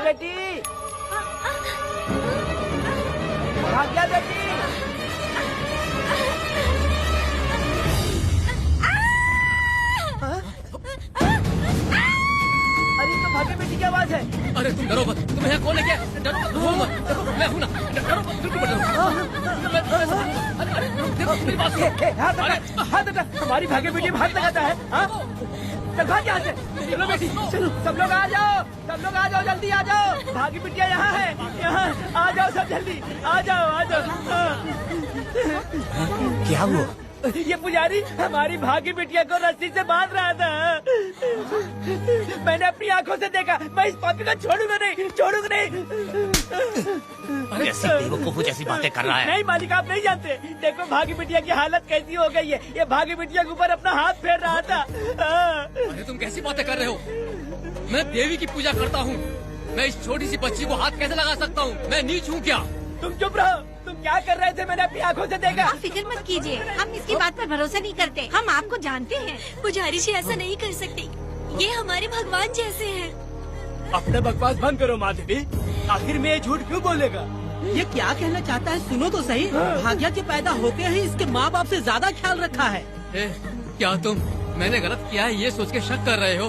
बेटी, भाग्या बेटी। अरे तो भाग्य बेटी की आवाज है। अरे तुम डरो मत, तुम्हें यहाँ कौन लेके आया? डरो मत, रो मत, देखो, मैं हूँ ना, डरो मत, बिल्कुल मत डरो। अरे देखो मेरी बात सुनो। हाथ हटा, हमारी भाग्य बेटी में हाथ लगाता है। हाँ? चल भाग यहाँ से। चलो बेटी, चलो सब लोग आ जाओ, सब लोग आ जाओ, जल्दी आ जाओ। भाग्य बिटिया यहाँ है, यहाँ आ जाओ सब जल्दी, आ जाओ आ जाओ। क्या हुआ? ये पुजारी हमारी भागी बिटिया को रस्सी से बांध रहा था। मैंने अपनी आंखों से देखा, मैं इस पापी को छोड़ूंगा नहीं, छोड़ूंगा नहीं। कैसी बेवकूफों जैसी बातें कर रहा है? नहीं मालिक, आप नहीं जानते। देखो भागी बिटिया की हालत कैसी हो गई है। ये भागी बिटिया के ऊपर अपना हाथ फेर रहा था। अरे तुम कैसी बातें कर रहे हो? मैं देवी की पूजा करता हूँ, मैं इस छोटी सी बच्ची को हाथ कैसे लगा सकता हूँ? मैं नीच हूँ क्या? तुम चुप रहो, तुम क्या कर रहे थे? मैंने अपनी आंखों से देखा। आप फिक्र मत कीजिए, हम इसकी बात पर भरोसा नहीं करते, हम आपको जानते हैं। पुजारी जी ऐसा नहीं कर सकती, ये हमारे भगवान जैसे हैं। अपना बकवास बंद करो माँ देवी, आखिर में ये झूठ क्यों बोलेगा? ये क्या कहना चाहता है? सुनो तो सही। भाग्या के पैदा होते ही इसके माँ बाप से ज्यादा ख्याल रखा है। क्या तुम मैंने गलत किया है ये सोच के शक कर रहे हो?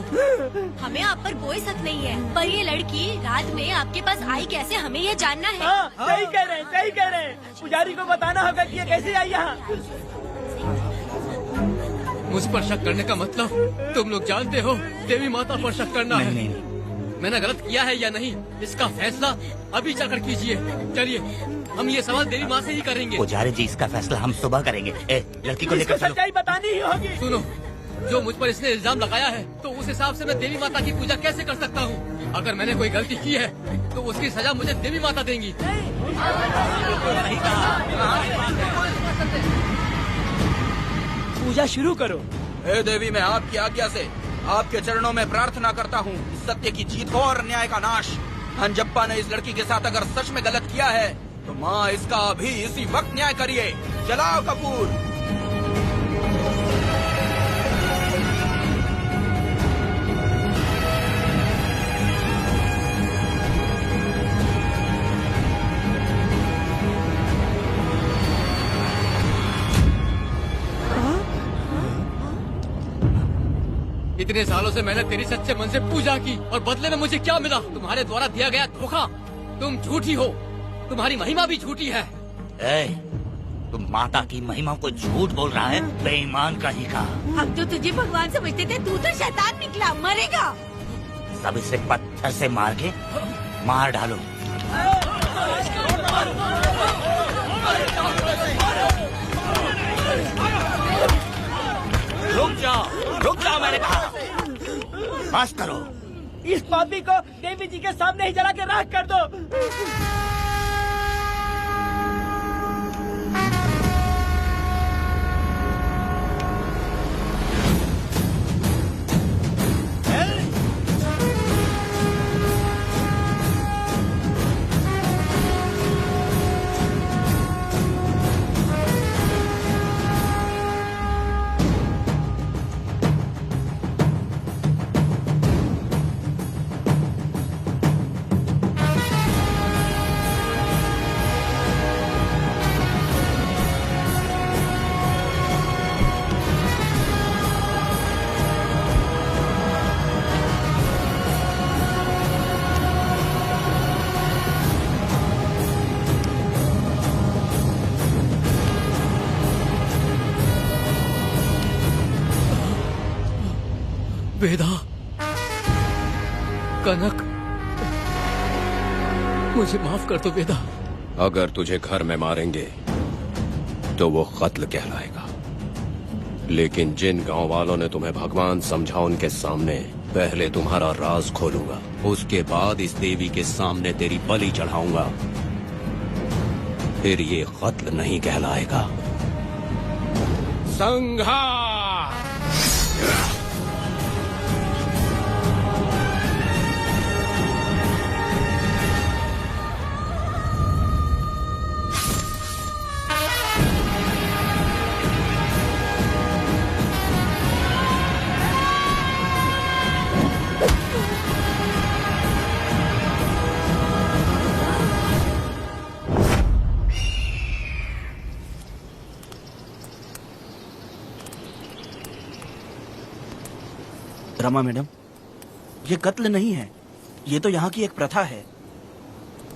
हमें आप पर कोई शक नहीं है, पर ये लड़की रात में आपके पास आई कैसे, हमें ये जानना है। सही कह रहे हैं, सही कह रहे हैं। पुजारी को बताना होगा कि ये कैसे आई यहाँ। मुझ पर शक करने का मतलब तुम लोग जानते हो, देवी माता पर शक करना है। मैंने गलत किया है या नहीं, इसका फैसला अभी चलकर कीजिए। चलिए हम ये सवाल देवी माँ से ही करेंगे। पुजारी जी, इसका फैसला हम सुबह करेंगे। लड़की को लेकर चलो। सच्चाई बतानी ही होगी। सुनो, जो मुझ पर इसने इल्जाम लगाया है, तो उस हिसाब से मैं देवी माता की पूजा कैसे कर सकता हूँ? अगर मैंने कोई गलती की है तो उसकी सजा मुझे देवी माता देंगी। पूजा शुरू करो। हे देवी, मैं आपकी आज्ञा से आपके चरणों में प्रार्थना करता हूँ, सत्य की जीत हो और न्याय का नाश। हंजप्पा ने इस लड़की के साथ अगर सच में गलत किया है तो माँ इसका अभी इसी वक्त न्याय करिए। जलाओ कपूर। इतने सालों से मैंने तेरी सच्चे मन से पूजा की और बदले में मुझे क्या मिला? तुम्हारे द्वारा दिया गया धोखा। तुम झूठी हो, तुम्हारी महिमा भी झूठी है। तुम माता की महिमा को झूठ बोल रहा है, बेईमान कहीं का। हम तो तुझे भगवान समझते थे, तू तो शैतान निकला, मरेगा। सब इसे पत्थर से मार के मार डालो। रुक जाओ मैंने कहा। बस करो। इस पापी को देवी जी के सामने ही जला के राख कर दो। वेदा, कनक, मुझे माफ कर दो वेदा। अगर तुझे घर में मारेंगे तो वो कत्ल कहलाएगा, लेकिन जिन गांव वालों ने तुम्हें भगवान समझा उनके सामने पहले तुम्हारा राज खोलूंगा, उसके बाद इस देवी के सामने तेरी बलि चढ़ाऊंगा, फिर ये कत्ल नहीं कहलाएगा। संघार। रमा मैडम, ये कत्ल नहीं है, ये तो यहाँ की एक प्रथा है।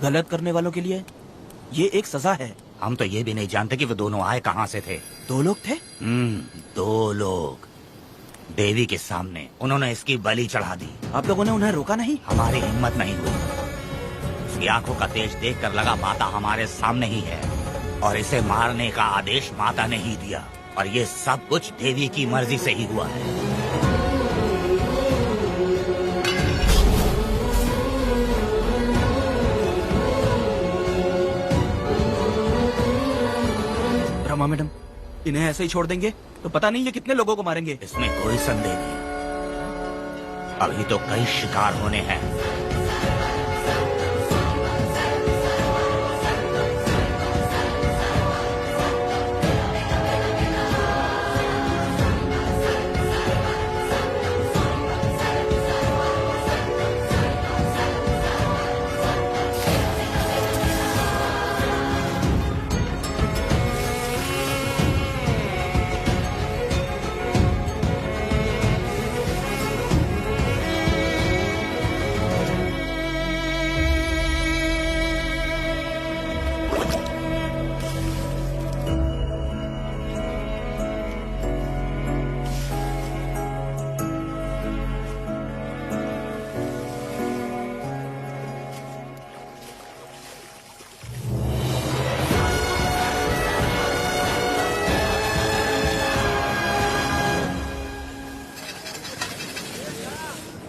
गलत करने वालों के लिए ये एक सजा है। हम तो ये भी नहीं जानते कि वो दोनों आए कहाँ से थे। 2 लोग थे? 2 लोग देवी के सामने, उन्होंने इसकी बलि चढ़ा दी। आप लोगों ने उन्हें रोका नहीं? हमारी हिम्मत नहीं हुई। इसकी आंखों का तेज देखकर लगा माता हमारे सामने ही है, और इसे मारने का आदेश माता ने ही दिया, और ये सब कुछ देवी की मर्जी से ही हुआ है। रमा मैडम, इन्हें ऐसे ही छोड़ देंगे तो पता नहीं ये कितने लोगों को मारेंगे। इसमें कोई संदेह नहीं। अभी तो कई शिकार होने हैं।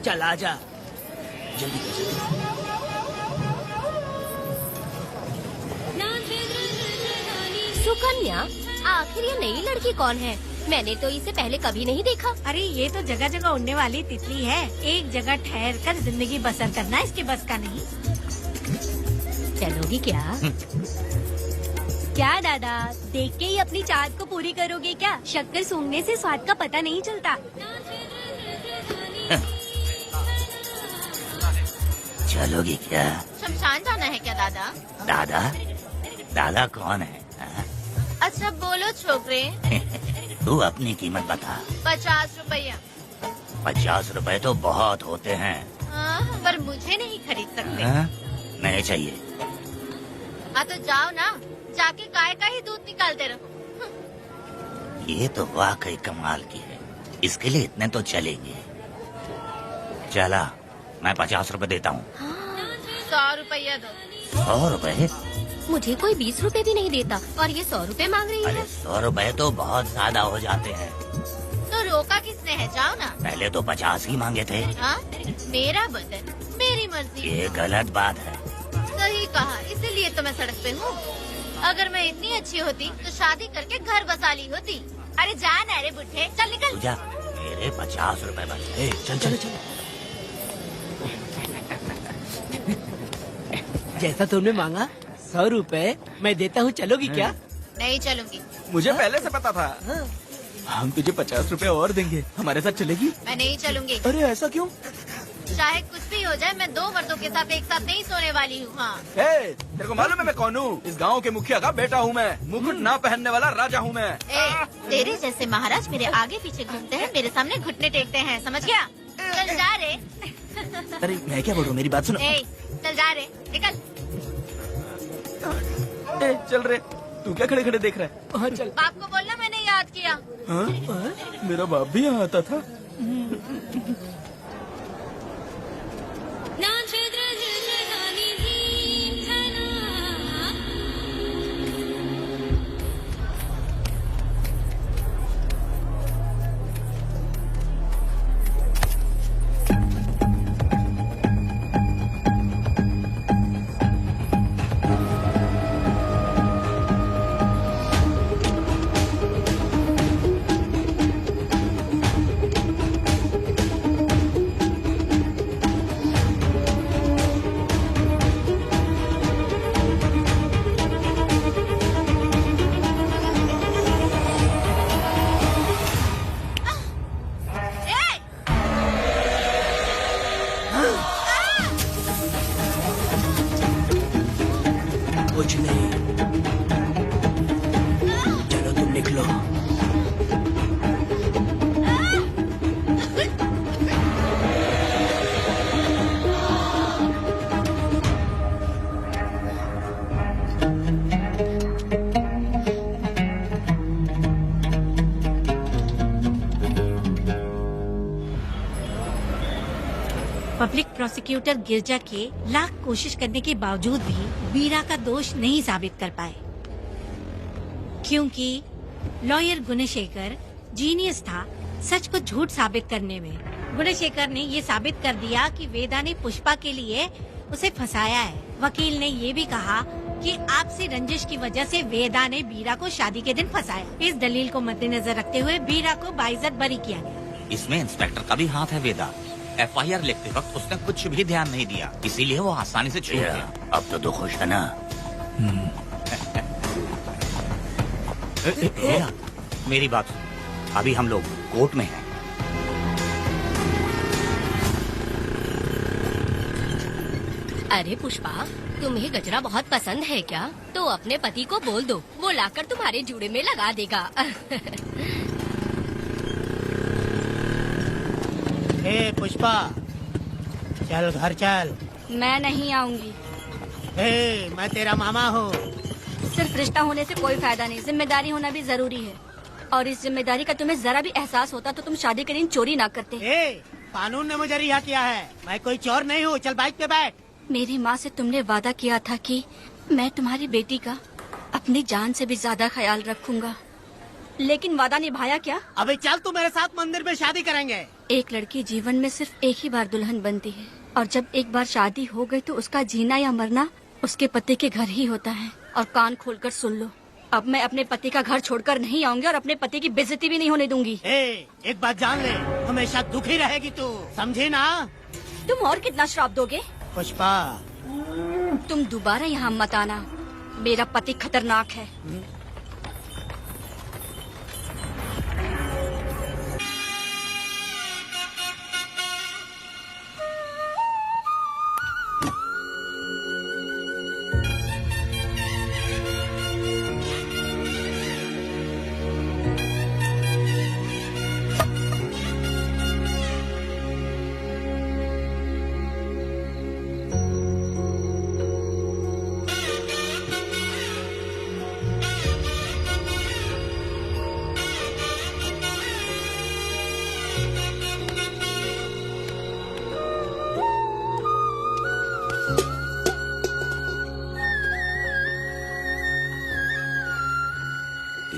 चल आजा, जल्दी कर, जल्दी। सुकन्या, आखिर ये नई लड़की कौन है? मैंने तो इसे पहले कभी नहीं देखा। अरे ये तो जगह जगह उड़ने वाली तितली है। एक जगह ठहर कर जिंदगी बसर करना इसके बस का नहीं। चलोगी क्या? क्या दादा, देख के ही अपनी चाहत को पूरी करोगे क्या? शक्कर सूंघने से स्वाद का पता नहीं चलता। चलोगी क्या? शमशान जाना है क्या दादा? दादा? दादा कौन है? अच्छा बोलो छोकरे। तू अपनी कीमत बता। 50 रुपया। 50 रुपए तो बहुत होते हैं। हाँ, पर मुझे नहीं खरीद सकते। हाँ? नहीं चाहिए। हाँ तो जाओ ना, जाके गाय का ही दूध निकालते रहो। ये तो वाकई कमाल की है। इसके लिए इतने तो चलेंगे। चला, मैं 50 रुपए देता हूँ। 100 रुपया दो। 100 रुपए? मुझे कोई 20 रुपए भी नहीं देता और ये 100 रुपए मांग रही अरे है। 100 रुपए तो बहुत ज्यादा हो जाते हैं। तो रोका किसने है? जाओ ना। पहले तो 50 ही मांगे थे। हाँ? मेरा बदन, मेरी मर्जी। ये गलत बात है। सही कहा, इसीलिए तो मैं सड़क पे हूँ। अगर मैं इतनी अच्छी होती तो शादी करके घर बसा ली होती। अरे जा ना रे बुढ़े, चल निकल। पूजा, मेरे 50 रुपए बचे। चल चल चल। जैसा तुमने मांगा 100 रुपए मैं देता हूँ, चलोगी क्या? नहीं चलूंगी। मुझे पहले से पता था। हम तुझे 50 रुपए और देंगे, हमारे साथ चलेगी? मैं नहीं चलूंगी। अरे ऐसा क्यों? चाहे कुछ भी हो जाए, मैं 2 मर्दों के साथ एक साथ नहीं सोने वाली हूँ। हाँ। तेरे को मालूम है मैं कौन हूँ? इस गांव के मुखिया का बेटा हूँ मैं। मुकुट ना पहनने वाला राजा हूँ मैं। तेरे जैसे महाराज मेरे आगे पीछे घूमते हैं, मेरे सामने घुटने टेकते हैं, समझ गया? चल जा रे। अरे मैं क्या बोल रहा हूँ, मेरी बात सुनो। चल जा रे, निकल। चल रे, तू क्या खड़े खड़े देख रहा है? हाँ चल। बाप को बोलना मैंने याद किया। हाँ? मेरा बाप भी यहाँ आता था। कुछ नहीं, चलो तुम निकलो। पब्लिक प्रोसिक्यूटर गिरजा के लाख कोशिश करने के बावजूद भी वीरा का दोष नहीं साबित कर पाए, क्योंकि लॉयर गुणशेखर जीनियस था सच को झूठ साबित करने में। गुणशेखर ने ये साबित कर दिया कि वेदा ने पुष्पा के लिए उसे फंसाया है। वकील ने ये भी कहा कि आपसी रंजिश की वजह से वेदा ने वीरा को शादी के दिन फंसाया। इस दलील को मद्देनजर रखते हुए वीरा को बाइज्जत बरी किया गया। इसमें इंस्पेक्टर का भी हाथ है वेदा। FIR लिखते वक्त उसने कुछ भी ध्यान नहीं दिया, इसीलिए वो आसानी से छूट गया। अब तो खुश है ना? वेदा, मेरी बात सुन, अभी हम लोग कोर्ट में हैं। अरे पुष्पा, तुम्हें गजरा बहुत पसंद है क्या? तो अपने पति को बोल दो, वो लाकर तुम्हारे जूड़े में लगा देगा। ए पुष्पा, चल घर चल। मैं नहीं आऊंगी। ए, मैं तेरा मामा हूँ। सिर्फ रिश्ता होने से कोई फायदा नहीं, जिम्मेदारी होना भी जरूरी है। और इस जिम्मेदारी का तुम्हें जरा भी एहसास होता तो तुम शादी के दिन चोरी ना करते। कानून ने मुझे रिहा किया है, मैं कोई चोर नहीं हूँ। चल बाइक पे बैठ। मेरी माँ से तुमने वादा किया था कि मैं तुम्हारी बेटी का अपनी जान से भी ज्यादा ख्याल रखूंगा, लेकिन वादा निभाया क्या? अबे चल, तू मेरे साथ मंदिर में शादी करेंगे। एक लड़की जीवन में सिर्फ एक ही बार दुल्हन बनती है, और जब एक बार शादी हो गई तो उसका जीना या मरना उसके पति के घर ही होता है। और कान खोलकर सुन लो, अब मैं अपने पति का घर छोड़कर नहीं आऊंगी और अपने पति की बेइज्जती भी नहीं होने दूंगी। एक बात जान ले, हमेशा दुखी रहेगी तू, समझी ना? तुम और कितना श्राप दोगे? पुष्पा, तुम दोबारा यहाँ मत आना, मेरा पति खतरनाक है।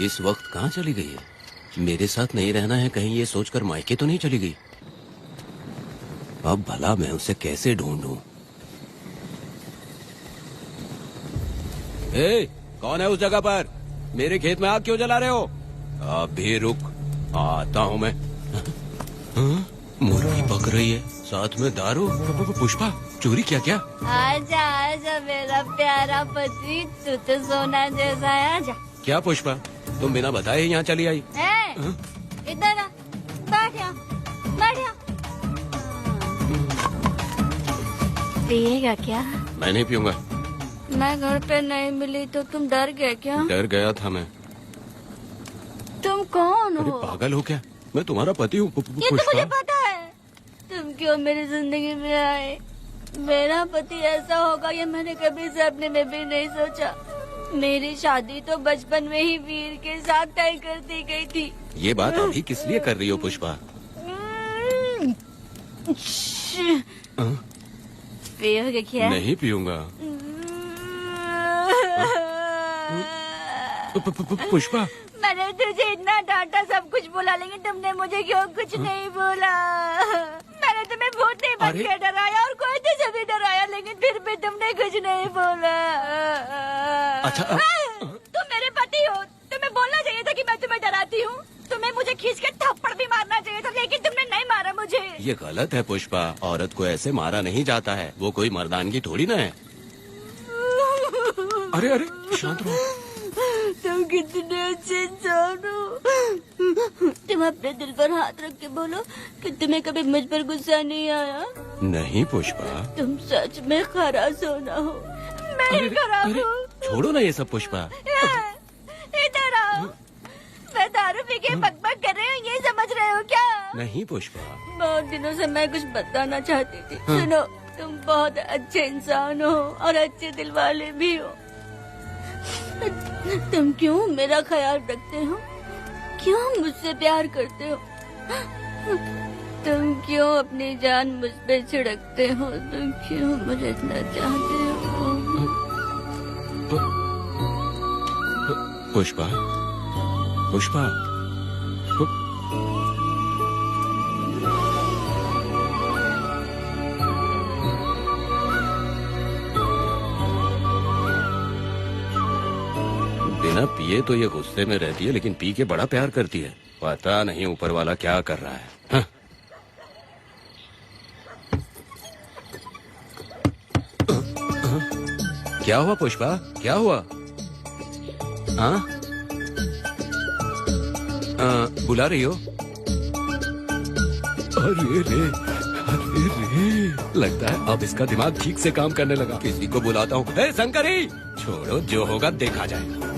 इस वक्त कहाँ चली गई है? मेरे साथ नहीं रहना है कहीं ये सोचकर मायके तो नहीं चली गई? अब भला मैं उसे कैसे ढूंढूं? ए, कौन है उस जगह पर? मेरे खेत में आग क्यों जला रहे हो? अब भी रुक, आता हूँ मैं। हाँ? मुर्गी पक रही है, साथ में दारू। पुष्पा, चोरी क्या? क्या? आजा आजा मेरा प्यारा पति, तू तो सोना जैसा है। आजा। क्या पुष्पा, तुम बिना बताए ही यहाँ चली आई? इधर आ, बैठ यहाँ, बैठ यहाँ। पिएगा क्या? मैं नहीं पीऊंगा। मैं घर पे नहीं मिली तो तुम डर गए क्या? डर गया था मैं। तुम कौन अरे हो? पागल हो क्या? मैं तुम्हारा पति हूँ। ये तो मुझे पता है। तुम क्यों मेरी जिंदगी में आए? मेरा पति ऐसा होगा ये मैंने कभी सपने में भी नहीं सोचा। मेरी शादी तो बचपन में ही वीर के साथ तय कर दी गई थी। ये बात अभी किस लिए कर रही हो पुष्पा? पियोगे क्या? नहीं पीऊंगा। पुष्पा, मैंने तुझे इतना डांटा, सब कुछ बोला, लेकिन तुमने मुझे क्यों कुछ नहीं बोला? मैंने तुम्हें भूतनी बन के डराया और कोई तुझे भी डराया, लेकिन फिर भी तुमने कुछ नहीं बोला। अच्छा, तुम मेरे पति हो, तुम्हें बोलना चाहिए था कि मैं तुम्हें डराती हूँ। तुम्हें मुझे खींच के थप्पड़ भी मारना चाहिए था, लेकिन तुमने नहीं मारा मुझे। ये गलत है पुष्पा, औरत को ऐसे मारा नहीं जाता है, वो कोई मर्दानगी थोड़ी ना है। अरे अरे शांत रहो। तुम कितने अच्छे इंसान हो। तुम अपने दिल पर हाथ रख के बोलो कि तुम्हें कभी मुझ पर गुस्सा नहीं आया। नहीं पुष्पा, तुम सच में खरा सोना हो। मैं खराब हूँ। छोड़ो ना ये सब पुष्पा। इधर आओ। मैं दारू पी के बकबक कर रही हूँ, ये समझ रहे हो क्या? नहीं पुष्पा, बहुत दिनों से मैं कुछ बताना चाहती थी। सुनो, तुम बहुत अच्छे इंसान हो और अच्छे दिल वाले भी हो। तुम क्यों मेरा ख्याल रखते हो? क्यों मुझसे प्यार करते हो? तुम क्यों अपनी जान मुझ पे छिड़कते हो? तुम क्यों मुझे इतना चाहते हो? पुष्पा, पुष्पा, बिना पिए तो ये गुस्से में रहती है, लेकिन पी के बड़ा प्यार करती है। पता नहीं ऊपर वाला क्या कर रहा है। हाँ? क्या हुआ पुष्पा, क्या हुआ? हाँ? बुला रही हो? अरे रे, लगता है अब इसका दिमाग ठीक से काम करने लगा। किसी को बुलाता हूँ। हे शंकरी, छोड़ो, जो होगा देखा जाएगा।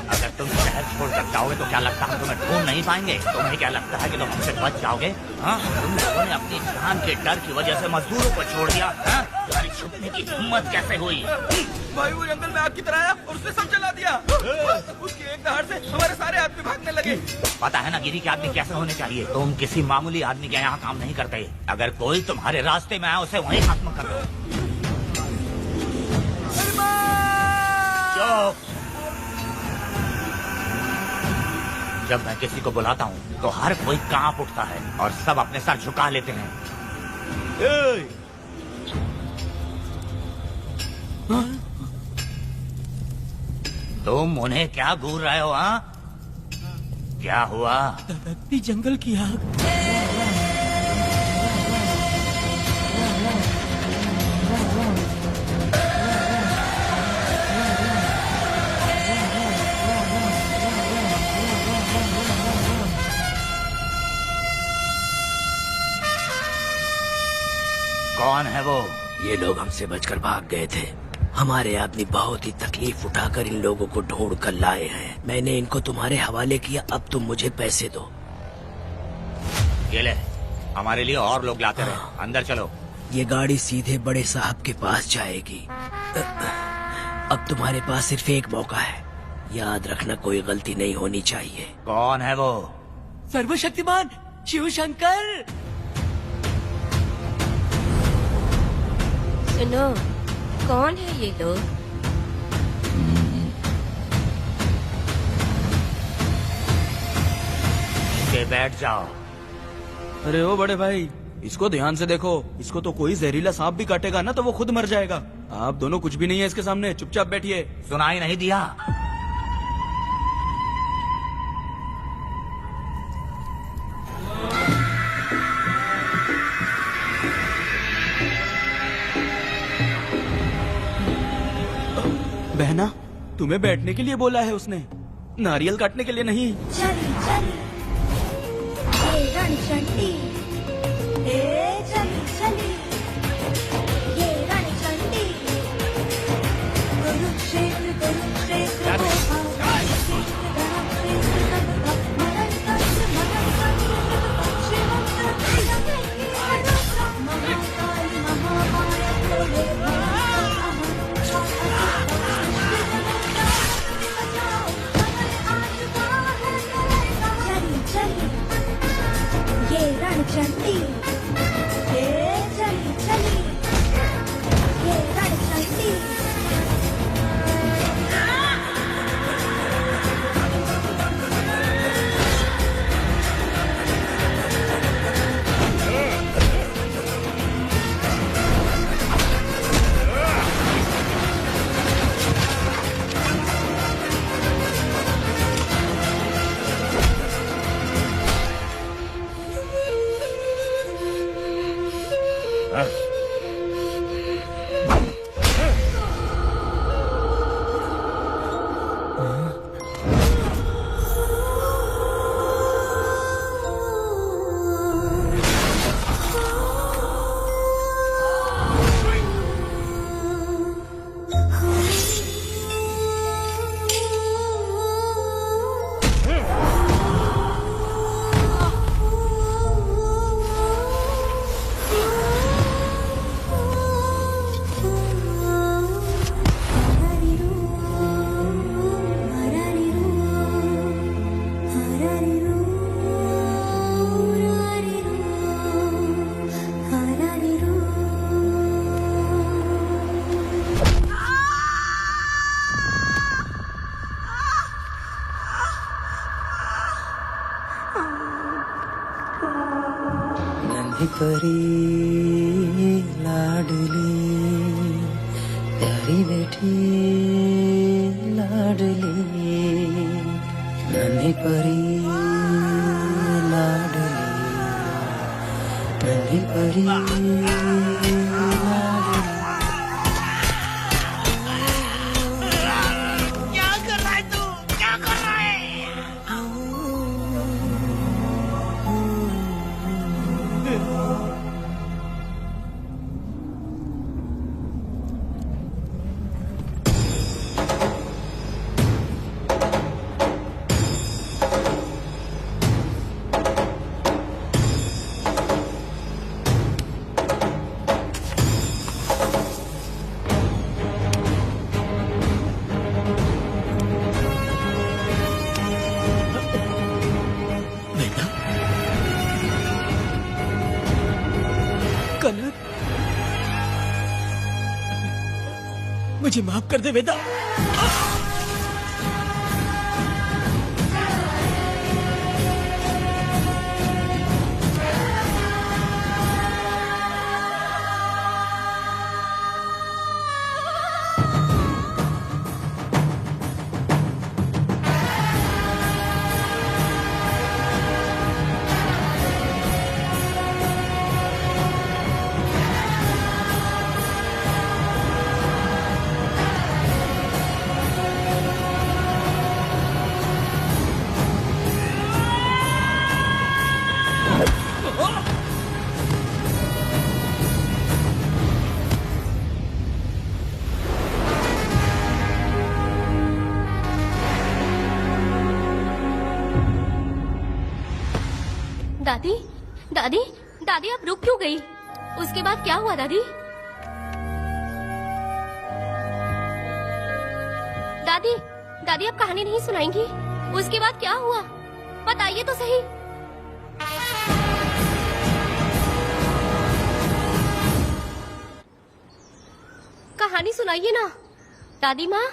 अगर तुम शहर छोड़कर जाओगे तो क्या लगता है तुम्हें ढूंढ नहीं पाएंगे? तुम्हें क्या लगता है कि तुम हमसे बच जाओगे? हाँ? तुम लोगों ने अपनी जान के डर की वजह से मजदूरों को छोड़ दिया। हाँ? तुम्हारी छुपने की हिम्मत कैसे हुई? भाई वो जंगल में आग की तरह आया और उसने सब जला दिया। उसके एक दहाड़ से हमारे सारे आदमी भागने लगे। पता है ना गिरी के आदमी कैसे होने चाहिए? तुम किसी मामूली आदमी के यहाँ काम नहीं करते। अगर कोई तुम्हारे रास्ते में आया उसे वहीं खत्म कर दो। चुप। जब मैं किसी को बुलाता हूँ तो हर कोई कांप उठता है और सब अपने सर झुका लेते हैं। तुम उन्हें क्या घूर रहे हो? हाँ, क्या हुआ? दादाजी, जंगल की आग। कौन है वो? ये लोग हमसे बचकर भाग गए थे। हमारे आदमी बहुत ही तकलीफ उठाकर इन लोगों को ढूंढ कर लाए हैं। मैंने इनको तुम्हारे हवाले किया, अब तुम मुझे पैसे दो। ये ले, हमारे लिए और लोग लाते रहे। अंदर चलो। ये गाड़ी सीधे बड़े साहब के पास जाएगी। अब तुम्हारे पास सिर्फ एक मौका है, याद रखना कोई गलती नहीं होनी चाहिए। कौन है वो? सर्वशक्तिमान शिव शंकर। सुनो, कौन है ये लोग? नीचे बैठ जाओ। अरे ओ बड़े भाई, इसको ध्यान से देखो। इसको तो कोई जहरीला सांप भी काटेगा ना तो वो खुद मर जाएगा। आप दोनों कुछ भी नहीं है इसके सामने, चुपचाप बैठिए। सुनाई नहीं दिया? बहना, तुम्हें बैठने के लिए बोला है उसने, नारियल काटने के लिए नहीं। चली चली ये रणचंडी, चली चली ये रणचंडी। कुरुक्षेत्र कुरुक्षेत्र परी लाडली प्यारी बेटी लाडली नन्ही परी लाडली नन्ही परी क्या कर रहा है तू? क्या कर रहा है? कनक, मुझे माफ कर दे वेदा। दादी, दादी, दादी आप रुक क्यों गई? उसके बाद क्या हुआ दादी? दादी, दादी आप कहानी नहीं सुनाएंगी? उसके बाद क्या हुआ? बताइए तो सही। कहानी सुनाइए ना, दादी माँ।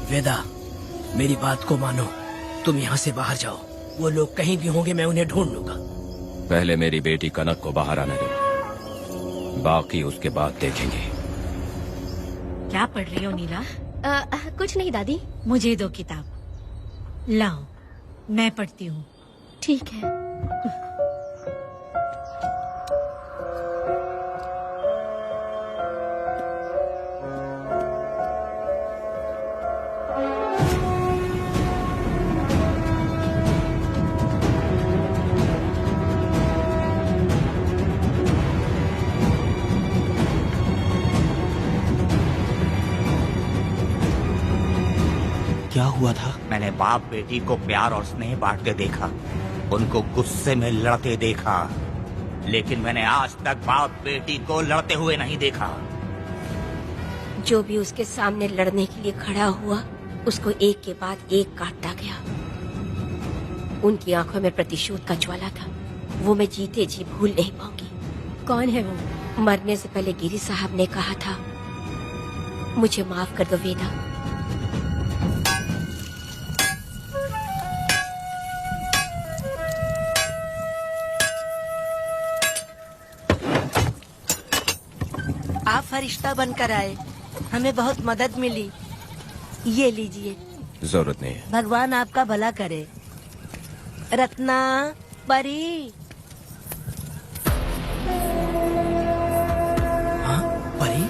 वेदा, मेरी बात को मानो, तुम यहाँ से बाहर जाओ। वो लोग कहीं भी होंगे, मैं उन्हें ढूंढ लूंगा। पहले मेरी बेटी कनक को बाहर आने दो, बाकी उसके बाद देखेंगे। क्या पढ़ रही हो नीला? कुछ नहीं दादी। मुझे दो किताब। लाओ, मैं पढ़ती हूँ। ठीक है। क्या हुआ था? मैंने बाप बेटी को प्यार और स्नेह बांटते देखा, उनको गुस्से में लड़ते देखा, लेकिन मैंने आज तक बाप बेटी को लड़ते हुए नहीं देखा। जो भी उसके सामने लड़ने के लिए खड़ा हुआ, उसको एक के बाद एक काटता गया। उनकी आंखों में प्रतिशोध का ज्वाला था, वो मैं जीते जी भूल नहीं पाऊंगी। कौन है वो? मरने से पहले गिरी साहब ने कहा था, मुझे माफ कर दो वेदा। आप फरिश्ता बनकर आए, हमें बहुत मदद मिली। ये लीजिए। जरूरत नहीं है। भगवान आपका भला करे। रत्ना, परी। हाँ, परी?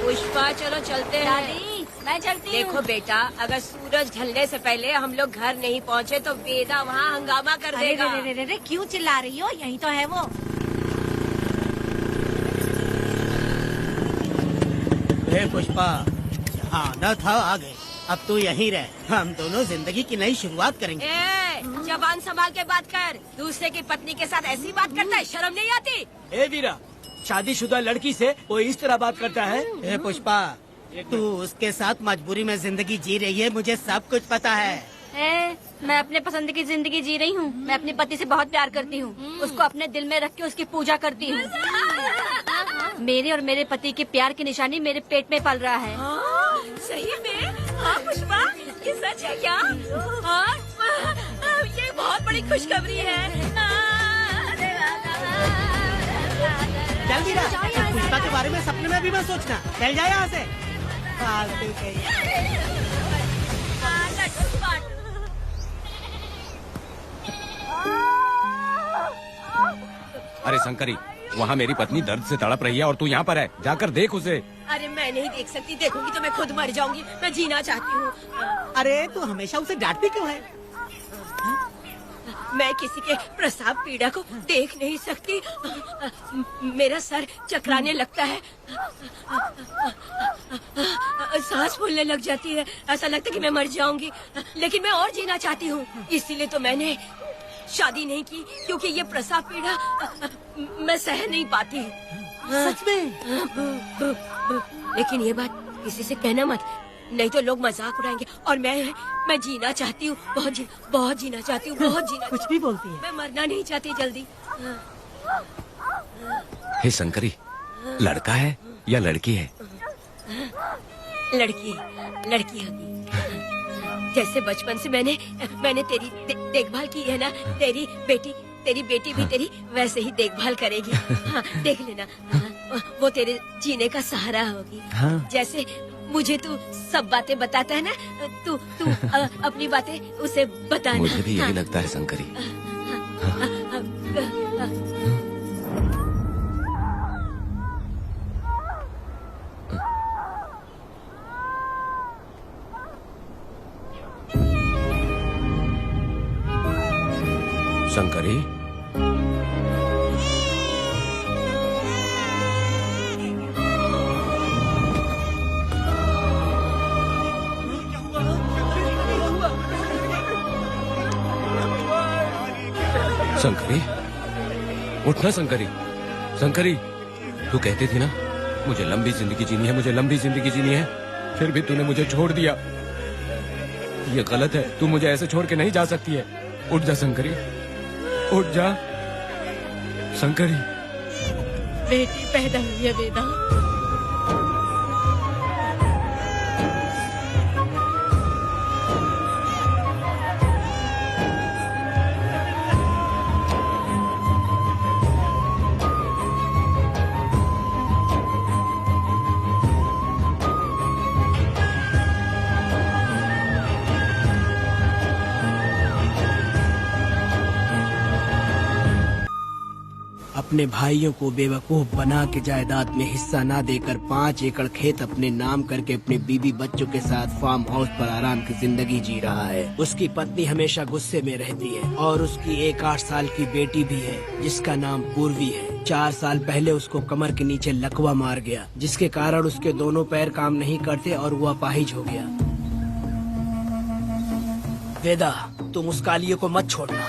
पुष्पा, चलो चलते हैं। दादी, मैं चलती देखो बेटा, अगर सूरज ढलने से पहले हम लोग घर नहीं पहुँचे तो वेदा वहाँ हंगामा कर अरे देगा। रे रे रे रे, क्यों चिल्ला रही हो? यही तो है वो। हे पुष्पा, आना था आ गए, अब तू यहीं रह, हम दोनों जिंदगी की नई शुरुआत करेंगे। ए, जबान संभाल के बात कर। दूसरे की पत्नी के साथ ऐसी बात करता है, शर्म नहीं आती? ए वीरा, शादीशुदा लड़की से कोई इस तरह बात करता है? हे पुष्पा, तू उसके साथ मजबूरी में जिंदगी जी रही है, मुझे सब कुछ पता है। मैं अपने पसंद की जिंदगी जी रही हूँ। मैं अपने पति से बहुत प्यार करती हूँ। उसको अपने दिल में रख के उसकी पूजा करती हूँ। मेरे और मेरे पति के प्यार की निशानी मेरे पेट में पल रहा है। सही में? हाँ पुष्पा, ये सच है क्या? हाँ, ये बहुत बड़ी खुशखबरी है। चल वीरा, पुष्पा के बारे में सपने में भी मत सोचना, चल जाए यहाँ से। फालतू के। अरे शंकरी, वहाँ मेरी पत्नी दर्द से तड़प रही है और तू यहाँ पर है, जाकर देख उसे। अरे मैं नहीं देख सकती, देखूंगी तो मैं खुद मर जाऊंगी। मैं जीना चाहती हूँ। अरे तू हमेशा उसे डांटती क्यों है? मैं किसी के प्रसाव पीड़ा को देख नहीं सकती। मेरा सर चकराने लगता है, सांस फूलने लग जाती है, ऐसा लगता है कि मैं मर जाऊंगी। लेकिन मैं और जीना चाहती हूँ, इसीलिए तो मैंने शादी नहीं की, क्योंकि ये प्रसाव पीड़ा मैं सह नहीं पाती। सच में? लेकिन ये बात किसी से कहना मत, नहीं तो लोग मजाक उड़ाएंगे। और मैं जीना चाहती हूँ, बहुत जीना चाहती हूँ, बहुत जीना। कुछ भी बोलती है। मैं मरना नहीं चाहती जल्दी। हे शंकरी, लड़का है या लड़की है? लड़की होगी। जैसे बचपन से मैंने तेरी देखभाल की है ना, तेरी बेटी भी तेरी वैसे ही देखभाल करेगी। हाँ, देख लेना। हाँ, वो तेरे जीने का सहारा होगी। हाँ। जैसे मुझे तू सब बातें बताता है ना, तू अपनी बातें उसे बताना। मुझे भी यही हाँ। लगता है शंकरी। शंकरी, शंकरी, उठना शंकरी। शंकरी, तू कहती थी ना मुझे लंबी जिंदगी जीनी है, मुझे लंबी जिंदगी जीनी है, फिर भी तूने मुझे छोड़ दिया। ये गलत है, तू मुझे ऐसे छोड़ के नहीं जा सकती है। उठ जा शंकरी, उठ जा शंकरी। बेटी पैदा हुई है वेदा। अपने भाइयों को बेवकूफ बना के जायदाद में हिस्सा ना देकर 5 एकड़ खेत अपने नाम करके अपने बीवी बच्चों के साथ फार्म हाउस पर आराम की जिंदगी जी रहा है। उसकी पत्नी हमेशा गुस्से में रहती है और उसकी एक 8 साल की बेटी भी है जिसका नाम पूर्वी है। 4 साल पहले उसको कमर के नीचे लकवा मार गया, जिसके कारण उसके दोनों पैर काम नहीं करते और वो अपाहिज हो गया। वेदा, तुम उस कालिये को मत छोड़ना।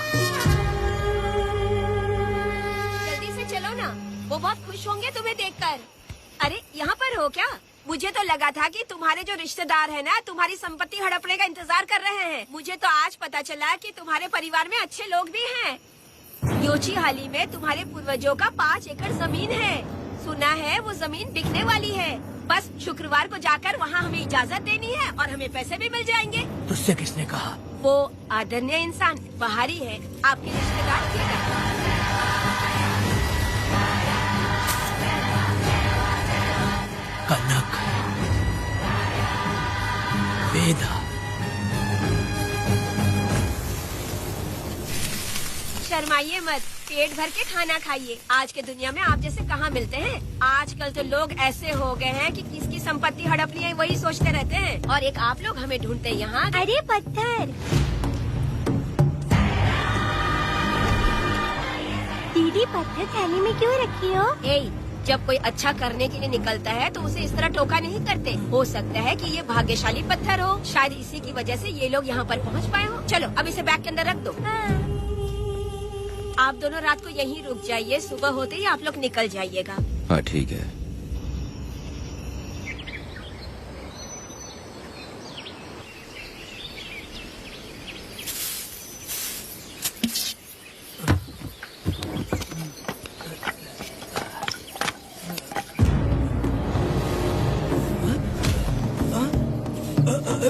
वो बहुत खुश होंगे तुम्हें देखकर। अरे यहाँ पर हो क्या? मुझे तो लगा था कि तुम्हारे जो रिश्तेदार हैं ना, तुम्हारी संपत्ति हड़पने का इंतजार कर रहे हैं। मुझे तो आज पता चला कि तुम्हारे परिवार में अच्छे लोग भी हैं। योची हाली में तुम्हारे पूर्वजों का 5 एकड़ जमीन है। सुना है वो जमीन बिकने वाली है। बस शुक्रवार को जाकर वहाँ हमें इजाजत देनी है और हमें पैसे भी मिल जाएंगे। तुझसे किसने कहा? वो आदरणीय इंसान बाहरी है, आपके रिश्तेदार थे। कनक, वेदा, शर्माइए मत, पेट भर के खाना खाइए। आज के दुनिया में आप जैसे कहाँ मिलते हैं। आजकल तो लोग ऐसे हो गए हैं कि किसकी संपत्ति हड़प ली है वही सोचते रहते हैं, और एक आप लोग हमें ढूंढते हैं यहाँ। अरे पत्थर, दीदी पत्थर थैली में क्यों रखी हो? जब कोई अच्छा करने के लिए निकलता है तो उसे इस तरह टोका नहीं करते। हो सकता है कि ये भाग्यशाली पत्थर हो, शायद इसी की वजह से ये लोग यहाँ पर पहुँच पाए हो। चलो अब इसे बैग के अंदर रख दो। आप दोनों रात को यहीं रुक जाइए, सुबह होते ही आप लोग निकल जाइएगा। हाँ ठीक है।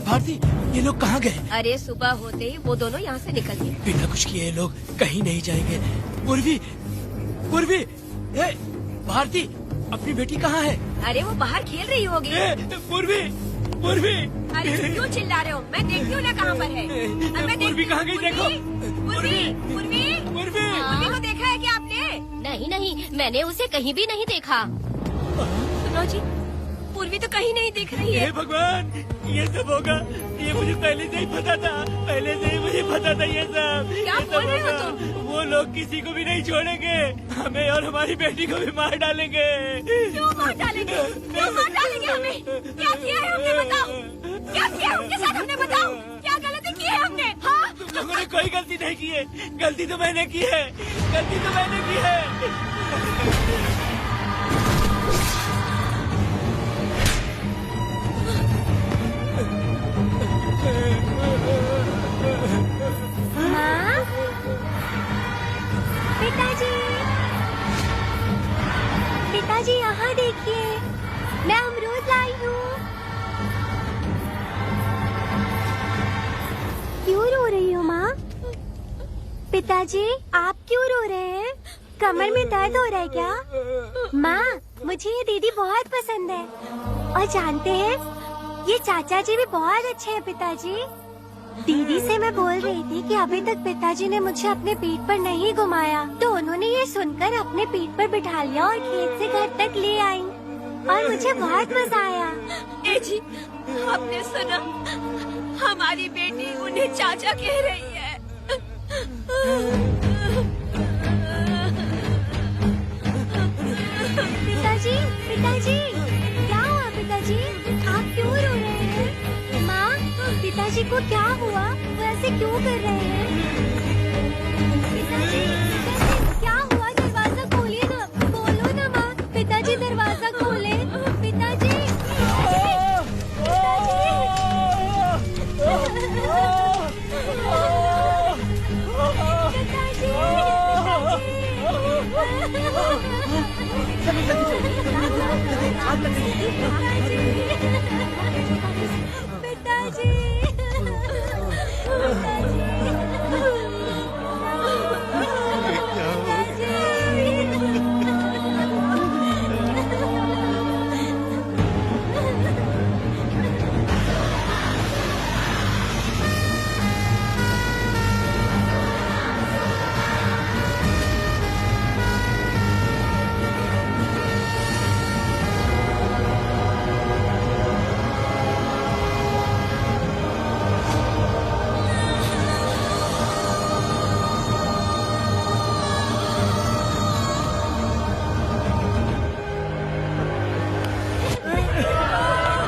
भारती, ये लोग कहाँ गए? अरे सुबह होते ही वो दोनों यहाँ से निकल गए। बिना कुछ किए ये लोग कहीं नहीं जाएंगे। पूर्वी, पूर्वी, ए, भारती, अपनी बेटी कहाँ है? अरे वो बाहर खेल रही होगी। पूर्वी, पूर्वी, अरे क्यों चिल्ला रहे हो? मैं देखती हूँ ना कहाँ पर है। पूर्वी कहाँ गई? देखो। पूर्वी, पूर्वी, पूर्वी को देखा है क्या आपने? नहीं, मैंने उसे कहीं भी नहीं देखा। सुनो जी, पूर्वी तो कहीं नहीं दिख रही है। हे भगवान, ये सब होगा, ये मुझे पहले से ही पता था। पहले से ही मुझे पता था ये सब। क्या बोल रहे हो तुम? वो लोग किसी को भी नहीं छोड़ेंगे, हमें और हमारी बेटी को भी मार डालेंगे। क्यों मार डालेंगे? क्यों मार डालेंगे हमें? क्या किया है हमने बताओ? क्या किया है उनके साथ हमने बताओ? क्या गलती की है हमने? हाँ? तुम लोगों ने कोई गलती नहीं की है। गलती तो मैंने की है, गलती तो मैंने की है। माँ, पिताजी, पिताजी यहाँ देखिए, मैं अमरूद लाई हूँ। क्यों रो रही हो माँ? पिताजी, आप क्यों रो रहे हैं? कमर में दर्द हो रहा है क्या? माँ, मुझे ये दीदी बहुत पसंद है, और जानते हैं ये चाचा जी भी बहुत अच्छे हैं पिताजी। दीदी से मैं बोल रही थी कि अभी तक पिताजी ने मुझे अपने पीठ पर नहीं घुमाया, तो उन्होंने ये सुनकर अपने पीठ पर बिठा लिया और खेत से घर तक ले आई, और मुझे बहुत मजा आया। ए जी, आपने सुना? हमारी बेटी उन्हें चाचा कह रही है। पिताजी, पिताजी, क्या हुआ पिताजी? आप क्यों रो रहे हैं? माँ, पिताजी को क्या हुआ? वो ऐसे क्यों कर रहे हैं? पिताजी, पिताजी, क्या हुआ? दरवाजा खोलिए ना, बोलो ना माँ। पिताजी दरवाजा खोले। पिताजी,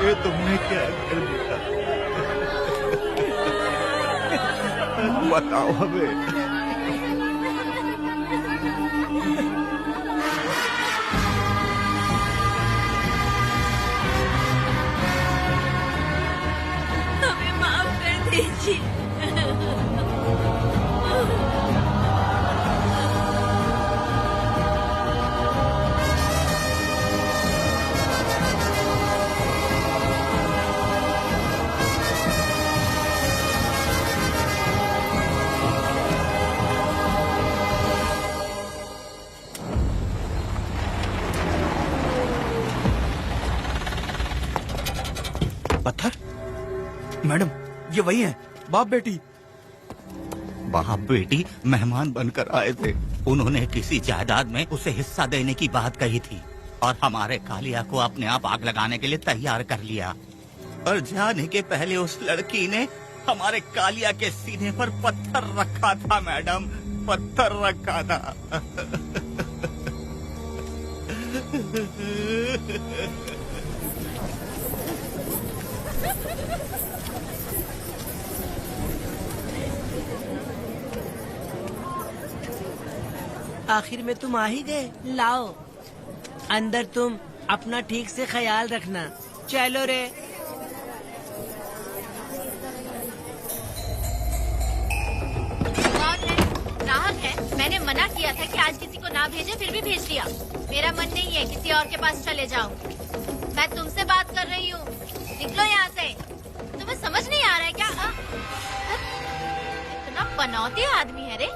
ये तुमने क्या कर दिया? बताओ हमें। हमें माफ कर दीजिए। पत्थर? मैडम, ये वही है, बाप बेटी। बाप बेटी मेहमान बनकर आए थे। उन्होंने किसी जायदाद में उसे हिस्सा देने की बात कही थी और हमारे कालिया को अपने आप आग लगाने के लिए तैयार कर लिया। और जाने के पहले उस लड़की ने हमारे कालिया के सीने पर पत्थर रखा था मैडम, पत्थर रखा था। आखिर में तुम आ ही गए। लाओ अंदर, तुम अपना ठीक से ख्याल रखना। चलो रे। ग्राहक है, मैंने मना किया था कि आज किसी को ना भेजे, फिर भी भेज दिया। मेरा मन नहीं है किसी और के पास चले जाओ। मैं तुमसे बात कर रही हूँ, निकलो यहाँ से। तुम्हें समझ नहीं आ रहा है क्या? इतना पनौती आदमी है रे,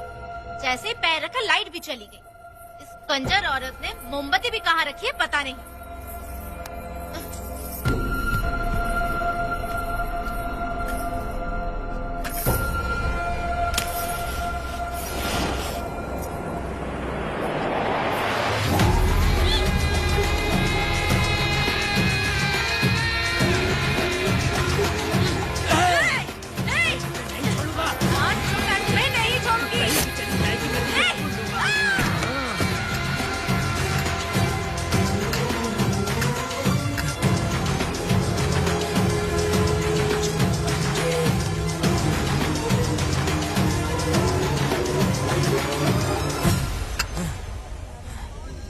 जैसे ही पैर रखा लाइट भी चली गई। इस कंजर औरत ने मोमबत्ती भी कहाँ रखी है पता नहीं।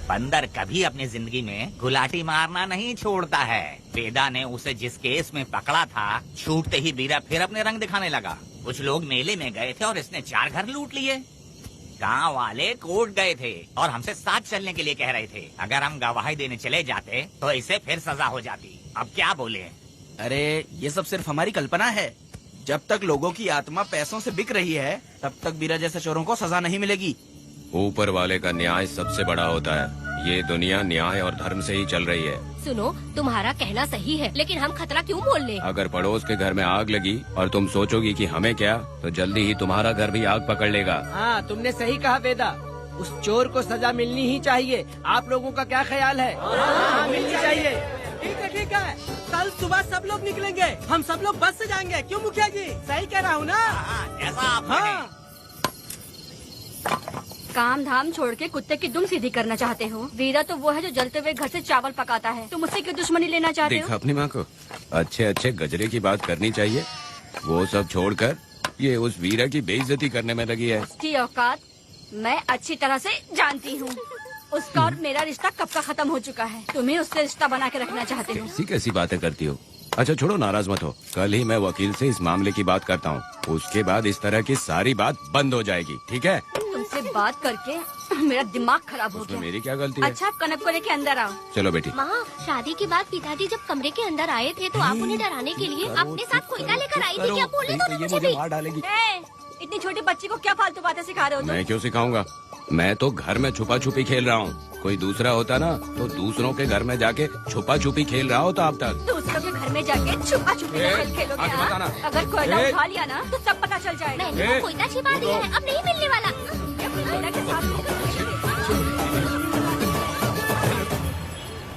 बंदर कभी अपनी जिंदगी में गुलाटी मारना नहीं छोड़ता है। वेदा ने उसे जिस केस में पकड़ा था, छूटते ही वीरा फिर अपने रंग दिखाने लगा। कुछ लोग मेले में गए थे और इसने 4 घर लूट लिए। गांव वाले कोर्ट गए थे और हमसे साथ चलने के लिए कह रहे थे। अगर हम गवाही देने चले जाते तो इसे फिर सजा हो जाती। अब क्या बोले? अरे ये सब सिर्फ हमारी कल्पना है। जब तक लोगों की आत्मा पैसों से बिक रही है, तब तक वीरा जैसे चोरों को सजा नहीं मिलेगी। ऊपर वाले का न्याय सबसे बड़ा होता है। ये दुनिया न्याय और धर्म से ही चल रही है। सुनो, तुम्हारा कहना सही है, लेकिन हम खतरा क्यों मोल लें? अगर पड़ोस के घर में आग लगी और तुम सोचोगी कि हमें क्या, तो जल्दी ही तुम्हारा घर भी आग पकड़ लेगा। हाँ, तुमने सही कहा वेदा। उस चोर को सजा मिलनी ही चाहिए। आप लोगों का क्या ख्याल है? हाँ, मिलनी चाहिए। ठीक है। कल सुबह सब लोग निकलेंगे। हम सब लोग बस से जाएंगे। क्यों मुखिया जी? सही कह रहा हूँ ना? ऐसा आप हाँ। काम धाम छोड़ के कुत्ते की दुम सीधी करना चाहते हो? वीरा तो वो है जो जलते हुए घर से चावल पकाता है। तुम उससे क्यों दुश्मनी लेना चाहते देखा हो? अपनी माँ को, अच्छे अच्छे गजरे की बात करनी चाहिए। वो सब छोड़कर ये उस वीरा की बेइज्जती करने में लगी है। उसकी औकात मैं अच्छी तरह से जानती हूँ। उसका और मेरा रिश्ता कब का खत्म हो चुका है। तुम्हें उससे रिश्ता बना के रखना चाहते हो। कैसी कैसी बातें करती हो। अच्छा छोड़ो, नाराज मत हो। कल ही मैं वकील से इस मामले की बात करता हूँ। उसके बाद इस तरह की सारी बात बंद हो जाएगी, ठीक है? तुमसे बात करके मेरा दिमाग खराब हो गया। मेरी क्या गलती है? अच्छा, कनक को लेके अंदर आओ। चलो बेटी। माँ, शादी के बाद पिताजी जब कमरे के अंदर आए थे तो आप उन्हें डराने के लिए अपने साथ कोयला लेकर आई थी। क्या बोले तो मुझे भी? मार डालेगी। इतनी छोटी बच्ची को क्या फालतू बातें सिखा रहे हो तुम? मैं क्यों सिखाऊंगा? मैं तो घर में छुपा छुपी खेल रहा हूँ। कोई दूसरा होता ना तो दूसरों के घर में जाके छुपा छुपी खेल रहा होता अब तक। दूसरों के घर में जाके छुपा छुपी खेलोगे? आगे बताना। अगर कोयला उठा लिया ना तो सब पता चल जाएगा। मैंने वो कोयला छिपा दिया है, अब नहीं मिलने वाला। कोयला के साथ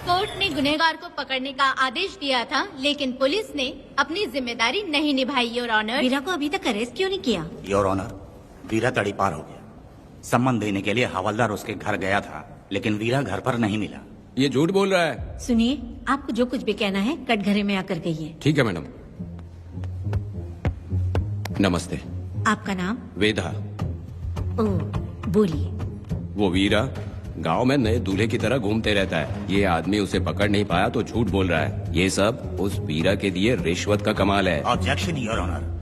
कोर्ट ने गुनहगार को पकड़ने का आदेश दिया था, लेकिन पुलिस ने अपनी जिम्मेदारी नहीं निभाई। योर ऑनर, वीरा को अभी तक अरेस्ट क्यों नहीं किया? योर ऑनर, वीरा तड़ी पार हो गया। सम्मान देने के लिए हवलदार उसके घर गया था, लेकिन वीरा घर पर नहीं मिला। ये झूठ बोल रहा है। सुनिए, आपको जो कुछ भी कहना है कटघरे में आकर कहिए। ठीक है मैडम। नमस्ते। आपका नाम? वेदा। ओह, बोलिए। वो वीरा गांव में नए दूल्हे की तरह घूमते रहता है। ये आदमी उसे पकड़ नहीं पाया तो झूठ बोल रहा है। ये सब उस वीरा के दिए रिश्वत का कमाल है। Objection your honour.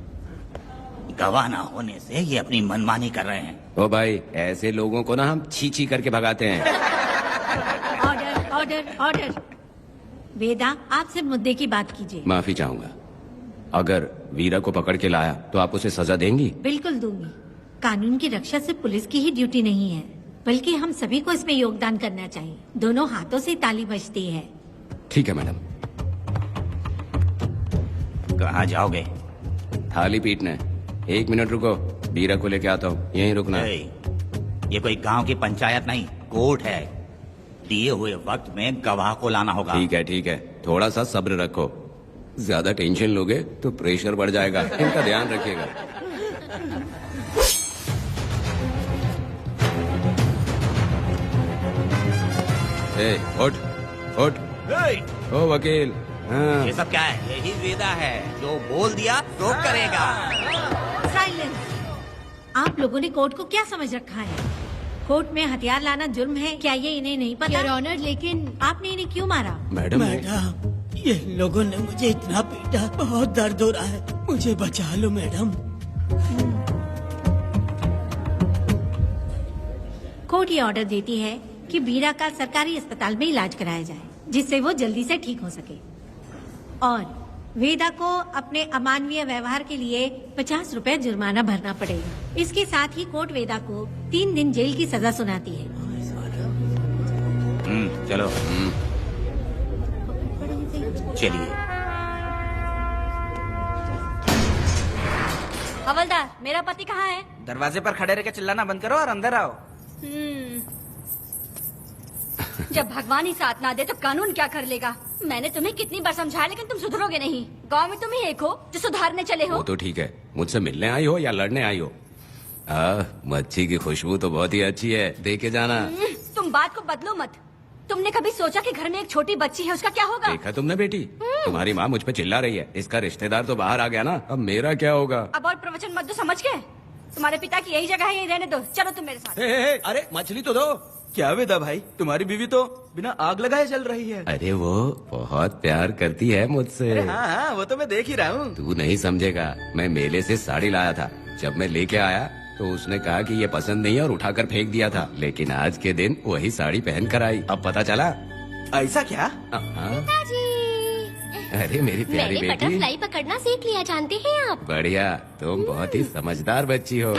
गवाह ना होने से ये अपनी मनमानी कर रहे हैं। ओ भाई, ऐसे लोगों को ना हम छी छी करके भगाते हैं। Order order order. वेदा, आपसे मुद्दे की बात कीजिए। माफी चाहूंगा। अगर वीरा को पकड़ के लाया तो आप उसे सजा देंगी? बिल्कुल दूंगी। कानून की रक्षा सिर्फ पुलिस की ही ड्यूटी नहीं है, बल्कि हम सभी को इसमें योगदान करना चाहिए। दोनों हाथों से ताली बजती है। ठीक है मैडम। कहाँ जाओगे? थाली पीटने। 1 मिनट रुको। बीरा को लेके आता हूँ, यहीं रुकना। ये कोई गांव की पंचायत नहीं, कोर्ट है। दिए हुए वक्त में गवाह को लाना होगा। ठीक है, थोड़ा सा सब्र रखो। ज्यादा टेंशन लोगे तो प्रेशर बढ़ जाएगा, इनका ध्यान रखिएगा। उठ ओ वकील। हाँ। ये सब क्या है? यही वेदा है, जो बोल दिया तो करेगा। साइलेंस। आप लोगों ने कोर्ट को क्या समझ रखा है? कोर्ट में हथियार लाना जुर्म है, क्या ये इन्हें नहीं पता? योर ऑनर, लेकिन आपने इन्हें क्यों मारा? मैडम ये लोगों ने मुझे इतना पीटा, बहुत दर्द हो रहा है, मुझे बचा लो मैडम। कोर्ट ये ऑर्डर देती है कि बीरा का सरकारी अस्पताल में इलाज कराया जाए, जिससे वो जल्दी से ठीक हो सके, और वेदा को अपने अमानवीय व्यवहार के लिए 50 रुपए जुर्माना भरना पड़ेगा। इसके साथ ही कोर्ट वेदा को 3 दिन जेल की सजा सुनाती है। चलो चलिए। हवलदार, मेरा पति कहाँ है? दरवाजे पर खड़े रह के चिल्लाना बंद करो और अंदर आओ। जब भगवान ही साथ ना दे तो कानून क्या कर लेगा? मैंने तुम्हें कितनी बार समझाया, लेकिन तुम सुधरोगे नहीं। गांव में तुम ही एक हो जो सुधारने चले हो। वो तो ठीक है, मुझसे मिलने आई हो या लड़ने आई हो? मच्छी की खुशबू तो बहुत ही अच्छी है, दे के जाना। तुम बात को बदलो मत। तुमने कभी सोचा कि घर में एक छोटी बच्ची है, उसका क्या होगा? देखा तुमने बेटी, तुम्हारी माँ मुझ पे चिल्ला रही है, इसका रिश्तेदार तो बाहर आ गया ना, अब मेरा क्या होगा? अब और प्रवचन मत दो, समझ गए? तुम्हारे पिता की यही जगह है, यही रहने दो। चलो तुम मेरे साथ। अरे मछली तो दो। क्या वेदा भाई, तुम्हारी बीवी तो बिना आग लगाए चल रही है। अरे वो बहुत प्यार करती है मुझसे। अरे हाँ, वो तो मैं देख ही रहा हूँ। तू नहीं समझेगा, मैं मेले से साड़ी लाया था, जब मैं लेके आया तो उसने कहा कि ये पसंद नहीं है और उठाकर फेंक दिया था, लेकिन आज के दिन वही साड़ी पहन कर आई। अब पता चला। ऐसा क्या? अरे मेरी प्यारी मैंने बेटी, बटरफ्लाई पकड़ना सीख लिया, जानते हैं आप? बढ़िया, तुम बहुत ही समझदार बच्ची हो।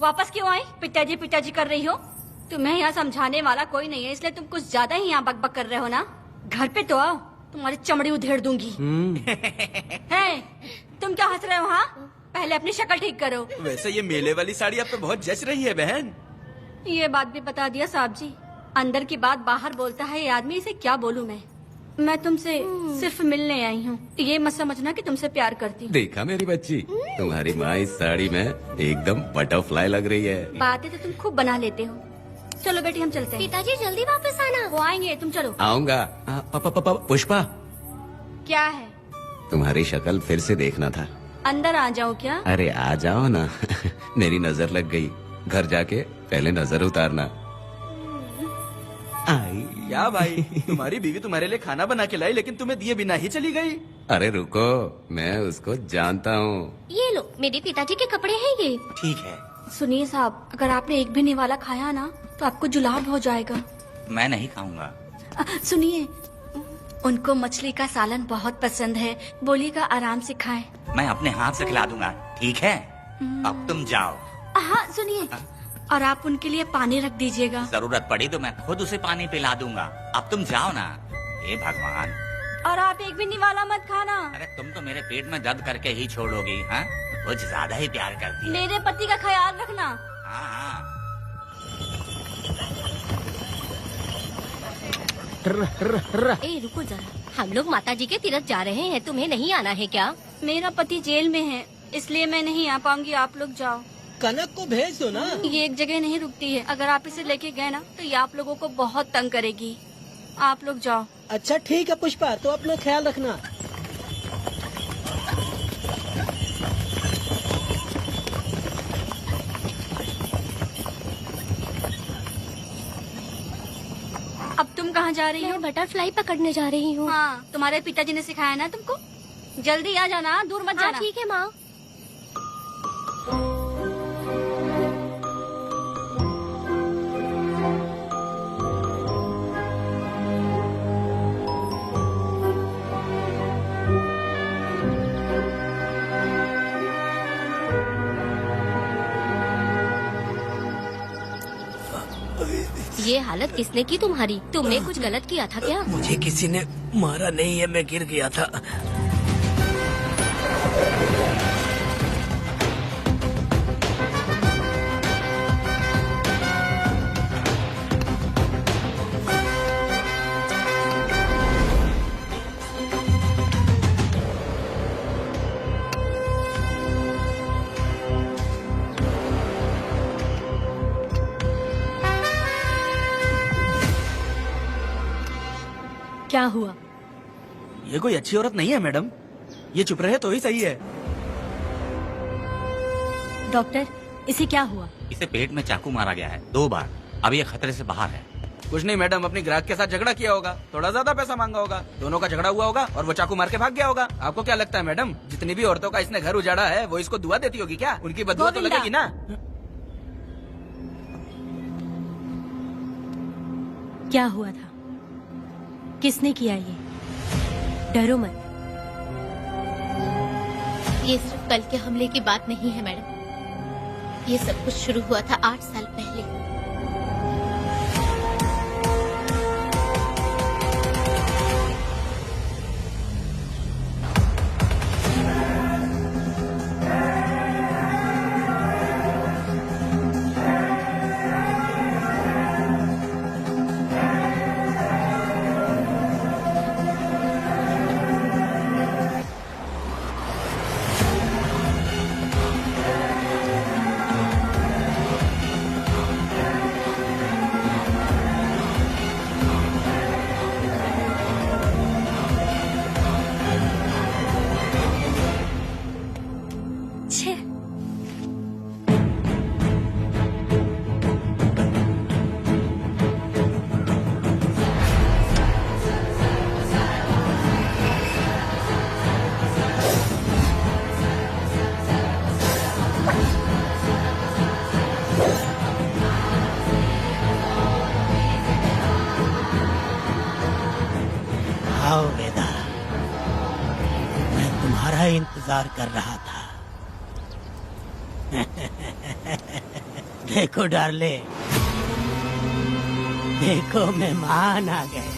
वापस क्यों आए? पिताजी कर रही हो? तुम्हें यहाँ समझाने वाला कोई नहीं है, इसलिए तुम कुछ ज्यादा ही यहाँ बकबक कर रहे हो ना। घर पे तो आओ, तुम्हारी चमड़ी उधेड़ दूंगी। है, तुम क्या हंस रहे हो? हाँ, पहले अपनी शक्ल ठीक करो। वैसे ये मेले वाली साड़ी आप पे बहुत जच रही है बहन। ये बात भी बता दिया साहब जी, अंदर की बात बाहर बोलता है ये आदमी, इसे क्या बोलूं मैं तुमसे सिर्फ मिलने आई हूँ, ये मत समझना कि तुमसे प्यार करती हूँ। देखा मेरी बच्ची, तुम्हारी माँ इस साड़ी में एकदम बटरफ्लाई लग रही है। बातें तो तुम खूब बना लेते हो। चलो बेटी, हम चलते हैं। पिताजी जल्दी वापस आना। वो आएंगे, तुम चलो। आऊंगा। पुष्पा, क्या है? तुम्हारी शक्ल फिर से देखना था। अंदर आ जाओ क्या? अरे आ जाओ ना। मेरी नजर लग गई, घर जाके पहले नजर उतारना। क्या भाई, तुम्हारी बीवी तुम्हारे लिए खाना बना के लाई, लेकिन तुम्हें दिए बिना ही चली गई। अरे रुको, मैं उसको जानता हूँ। ये लो, मेरे पिताजी के कपड़े हैं ये। ठीक है। सुनिए साहब, अगर आपने एक भी निवाला खाया ना तो आपको जुलाब हो जाएगा। मैं नहीं खाऊंगा। सुनिए, उनको मछली का सालन बहुत पसंद है, बोलिएगा आराम से खाएं। मैं अपने हाथ से खिला दूंगा, ठीक है? अब तुम जाओ। हाँ सुनिए, और आप उनके लिए पानी रख दीजिएगा। जरूरत पड़ी तो मैं खुद उसे पानी पिला दूंगा। अब तुम जाओ ना। हे भगवान। और आप एक भी निवाला मत खाना। अरे तुम तो मेरे पेट में दर्द करके ही छोड़ोगी। हाँ, कुछ ज्यादा ही प्यार करती है। मेरे पति का ख्याल रखना। हाँ हाँ। ए रुको जरा, हम लोग माता जी के तीर्थ जा रहे हैं, तुम्हें नहीं आना है क्या? मेरा पति जेल में है, इसलिए मैं नहीं आ पाऊंगी, आप लोग जाओ। कनक को भेज दो ना। ये एक जगह नहीं रुकती है, अगर आप इसे लेके गए ना तो ये आप लोगों को बहुत तंग करेगी। आप लोग जाओ। अच्छा ठीक है पुष्पा, तो अपना ख्याल रखना। अब तुम कहाँ जा रही हो? बटरफ्लाई पकड़ने जा रही हूँ। हाँ, तुम्हारे पिताजी ने सिखाया ना तुमको। जल्दी आ जाना, दूर मत जाना। ठीक है माँ। ये हालत किसने की तुम्हारी? तुमने कुछ गलत किया था क्या? मुझे किसी ने मारा नहीं है, मैं गिर गया था। क्या हुआ? ये कोई अच्छी औरत नहीं है मैडम, ये चुप रहे तो ही सही है। डॉक्टर, इसे क्या हुआ? इसे पेट में चाकू मारा गया है 2 बार। अब ये खतरे से बाहर है। कुछ नहीं मैडम, अपनी ग्राहक के साथ झगड़ा किया होगा, थोड़ा ज्यादा पैसा मांगा होगा, दोनों का झगड़ा हुआ होगा और वो चाकू मार के भाग गया होगा। आपको क्या लगता है मैडम, जितनी भी औरतों का इसने घर उजाड़ा है वो इसको दुआ देती होगी क्या? उनकी बदुआ तो गोविंदा। लगेगी ना। क्या हुआ था? किसने किया ये? डरो मत। ये सिर्फ कल के हमले की बात नहीं है मैडम। ये सब कुछ शुरू हुआ था 8 साल पहले। छे, आओ वेदा, मैं तुम्हारा इंतजार कर रहा था। देखो डार्ले, देखो मेहमान आ गए।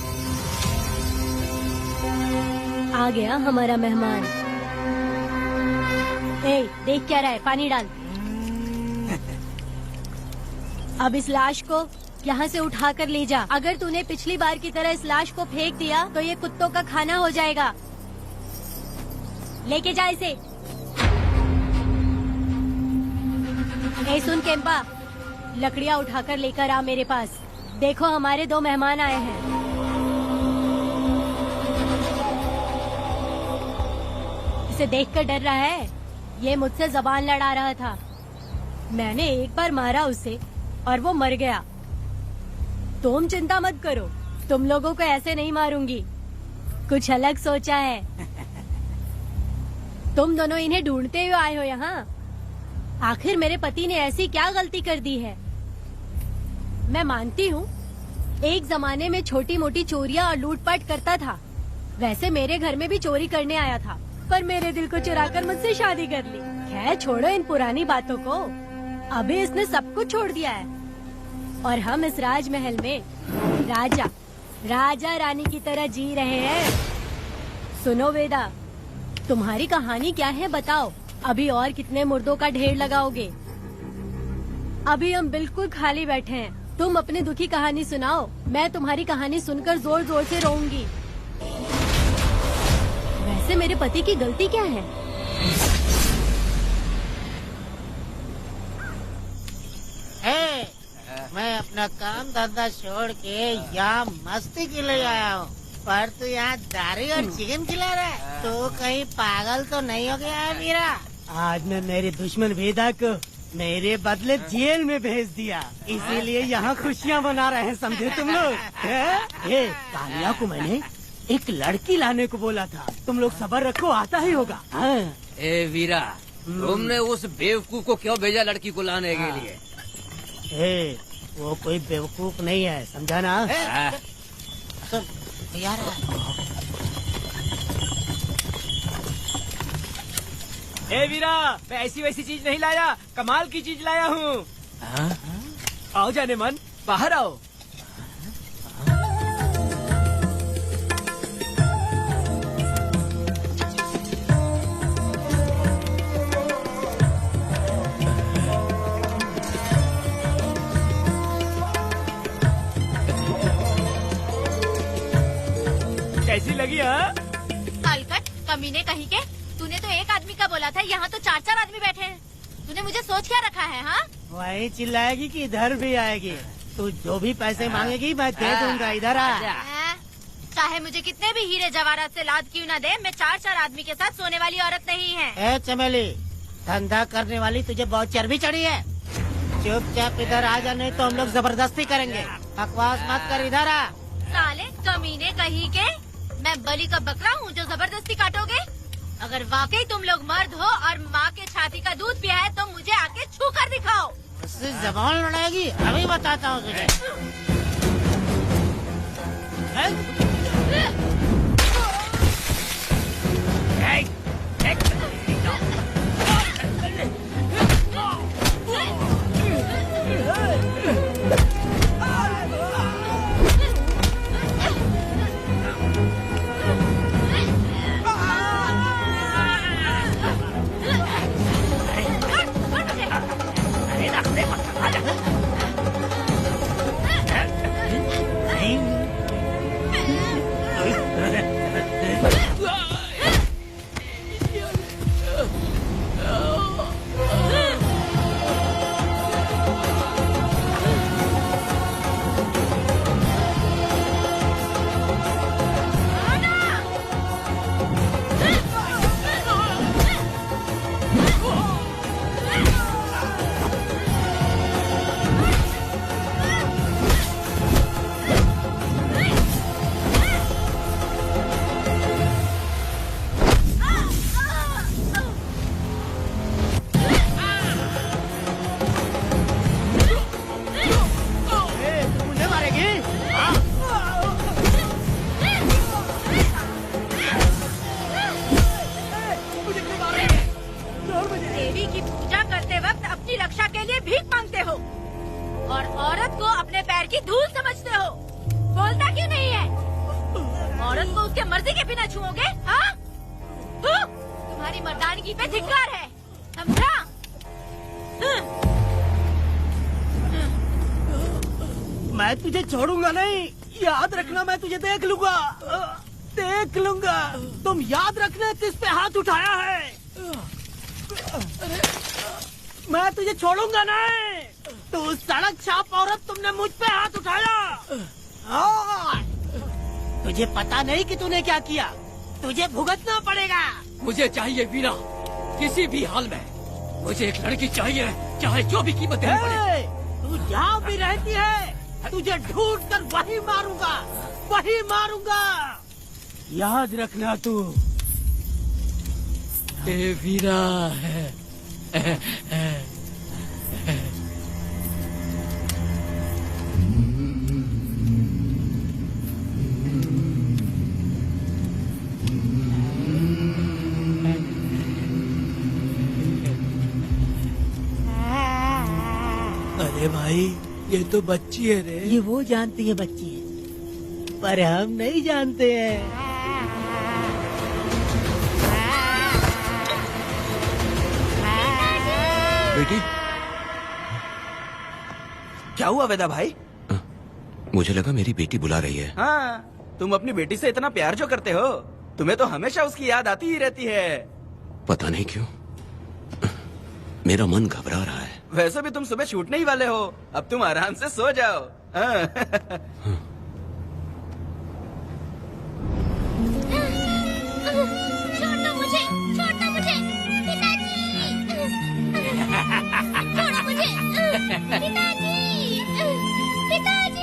आ गया हमारा मेहमान। ए, देख क्या रहा है? पानी डाल। अब इस लाश को यहाँ से उठा कर ले जा। अगर तूने पिछली बार की तरह इस लाश को फेंक दिया तो ये कुत्तों का खाना हो जाएगा। लेके जा इसे। ए सुन केम्पा, लकड़ियाँ उठाकर लेकर आ मेरे पास। देखो हमारे 2 मेहमान आए हैं। इसे देखकर डर रहा है? ये मुझसे जबान लड़ा रहा था। मैंने एक बार मारा उसे और वो मर गया। तुम चिंता मत करो, तुम लोगों को ऐसे नहीं मारूंगी। कुछ अलग सोचा है। तुम दोनों इन्हें ढूंढते हुए आए हो यहाँ। आखिर मेरे पति ने ऐसी क्या गलती कर दी है? मैं मानती हूँ एक जमाने में छोटी मोटी चोरियाँ और लूटपाट करता था। वैसे मेरे घर में भी चोरी करने आया था, पर मेरे दिल को चुराकर मुझसे शादी कर ली। खैर छोड़ो इन पुरानी बातों को। अभी इसने सब कुछ छोड़ दिया है और हम इस राजमहल में राजा रानी की तरह जी रहे हैं। सुनो वेदा, तुम्हारी कहानी क्या है बताओ? अभी और कितने मुर्दों का ढेर लगाओगे? अभी हम बिल्कुल खाली बैठे हैं। तुम अपनी दुखी कहानी सुनाओ, मैं तुम्हारी कहानी सुनकर जोर जोर से रोऊंगी। वैसे मेरे पति की गलती क्या है? मैं अपना काम धंधा छोड़ के यहाँ मस्ती के लिए आया हूँ, पर तू यहाँ दारू और चिकन खिला रहा है। तो कहीं पागल तो नहीं हो गया है वीरा? आज मैं मेरे दुश्मन वेदा को मेरे बदले जेल में भेज दिया, इसीलिए यहाँ खुशियाँ मना रहे हैं, समझे तुम लोग? कालिया को मैंने एक लड़की लाने को बोला था, तुम लोग सब्र रखो, आता ही होगा। ए वीरा, तुमने उस बेवकूफ को क्यों भेजा लड़की को लाने के लिए? वो कोई बेवकूफ नहीं है, समझा ना? यार ए वीरा, मैं ऐसी वैसी चीज नहीं लाया, कमाल की चीज लाया हूँ। आओ जाने मन, बाहर आओ। कैसी लगी? हलकट कमीने कहीं के। तूने तो एक आदमी का बोला था, यहाँ तो 4-4 आदमी बैठे हैं। तूने मुझे सोच क्या रखा है? हाँ, वही चिल्लाएगी कि इधर भी आएगी। तू जो भी पैसे मांगेगी मैं दे दूंगा, इधर आ। चाहे मुझे कितने भी हीरे जवाहरात से लाद क्यों न दे, मैं 4 आदमी के साथ सोने वाली औरत नहीं है। ए चमेली, धंधा करने वाली तुझे बहुत चर्बी चढ़ी है। चुपचाप इधर आ जा, नहीं तो हम लोग जबरदस्ती करेंगे। बकवास मत कर, इधर आ। साले कमीने कहीं के, मैं बलि का बकरा हूँ जो जबरदस्ती काटोगे? अगर वाकई तुम लोग मर्द हो और माँ के छाती का दूध पिया है तो मुझे आके छू कर दिखाओ। उससे जबान लड़ाएगी, अभी बताता हूँ तुझे। देवी की पूजा करते वक्त अपनी रक्षा के लिए भीख मांगते हो और औरत को अपने पैर की धूल समझते हो। बोलता क्यों नहीं है? औरत को उसके मर्जी के बिना छुओगे? हाँ? तुम्हारी मर्दानगी पे धिक्कार है, समझा? मैं तुझे छोड़ूंगा नहीं, याद रखना। मैं तुझे देख लूंगा, देख लूंगा। तुम याद रखना किस पे हाथ उठाया है। मैं तुझे छोड़ूंगा नहीं। तू सड़क छाप औरत, तुमने मुझ पे हाथ उठाया। तुझे पता नहीं कि तूने क्या किया, तुझे भुगतना पड़ेगा। मुझे चाहिए वीरा, किसी भी हाल में मुझे एक लड़की चाहिए, चाहे जो भी कीमत देनी पड़े। तू जहाँ भी रहती है, तुझे ढूंढ कर वही मारूंगा, वही मारूंगा। याद रखना तू। ए वीरा है। अरे भाई, ये तो बच्ची है रे। ये वो जानती है बच्ची है, पर हम नहीं जानते हैं। बेटी, क्या हुआ वेदा भाई? मुझे लगा मेरी बेटी बुला रही है। हाँ, तुम अपनी बेटी से इतना प्यार जो करते हो, तुम्हें तो हमेशा उसकी याद आती ही रहती है। पता नहीं क्यों मेरा मन घबरा रहा है। वैसे भी तुम सुबह छूटने ही वाले हो, अब तुम आराम से सो जाओ। हाँ। छोड़ो मुझे, छोड़ो मुझे, पिताजी, छोड़ो मुझे, पिताजी, पिताजी।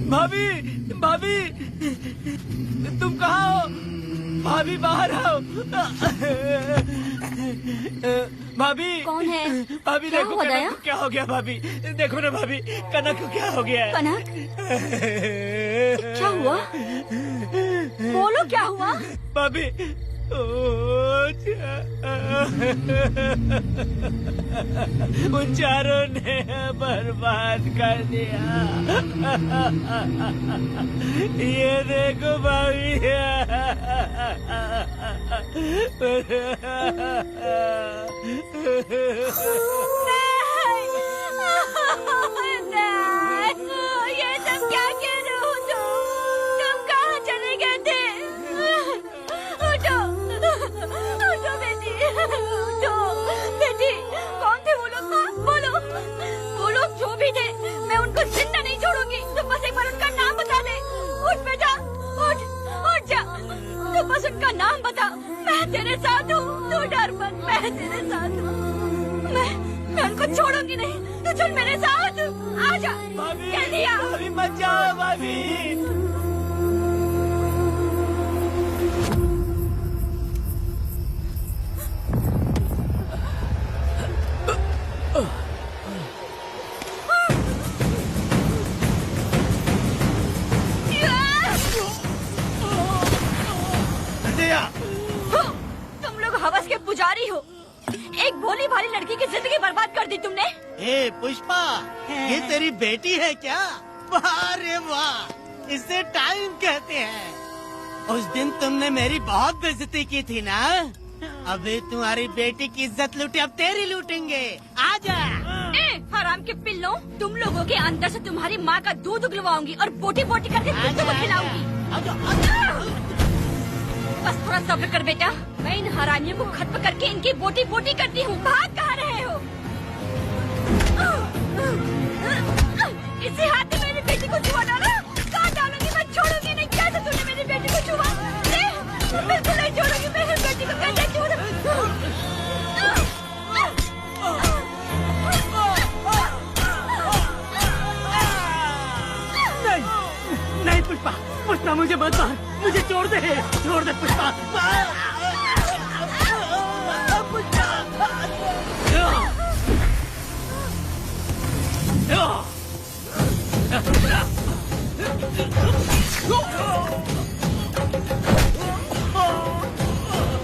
भाभी, भाभी, तुम कहाँ हो? भाभी बाहर आओ। भाभी कौन है? भाभी क्या देखो हुआ कनक दया? को क्या हो गया। भाभी देखो ना, भाभी कनक को क्या हो गया है। कनक, क्या हुआ? बोलो क्या हुआ? भाभी उन चारों ने बर्बाद कर दिया। ये देखो भाभी। ये सब क्या कह रहे हो तुम कहाँ चले गए थे? उठो उठो बेटी, उठो बेटी। कौन थे वो लोग? बोलो, वो लोग जो भी थे मैं उनको जिंदा नहीं छोड़ूंगी। तुम बस एक बार उनका नाम बता दे। उठ बेटा, उठ जा। तू बस उनका नाम बता, मैं तेरे साथ हूँ। तू डर मत, मैं तेरे साथ हूँ। मैं उनको छोड़ूंगी नहीं। तू चल मेरे साथ, आजा। कह दिया। भाभी मत जाओ भाभी। तुम लोग हवस के पुजारी हो। एक भोली भाली लड़की की जिंदगी बर्बाद कर दी तुमने। ए पुष्पा, ये तेरी बेटी है क्या? वाह रे वाह, इसे टाइम कहते हैं। उस दिन तुमने मेरी बहुत बेइज्जती की थी ना। अबे तुम्हारी बेटी की इज्जत लूटी, अब तेरी लूटेंगे। आजा। हराम के पिल्लों, तुम लोगों के अंदर से तुम्हारी माँ का दूध उगलवाऊंगी और बोटी बोटी करके तुमको खिलाऊंगी। बस थोड़ा सब्र कर बेटा, मैं इन हरामियों को खत्म करके इनकी बोटी बोटी करती हूँ। भाग कहाँ रहे हो? इसी हाथ में मेरी बेटी को छुआ डाला। कहाँ डालूंगी, मैं छोड़ूंगी नहीं। कैसे तूने मेरी बेटी को छुआ? बिल्कुल नहीं छोड़ूंगी मेरी बेटी को। कैसे छुआ? नहीं पुष्पा, पुष्पा मुझे मत मार, मुझे छोड़ दे पुष्पा।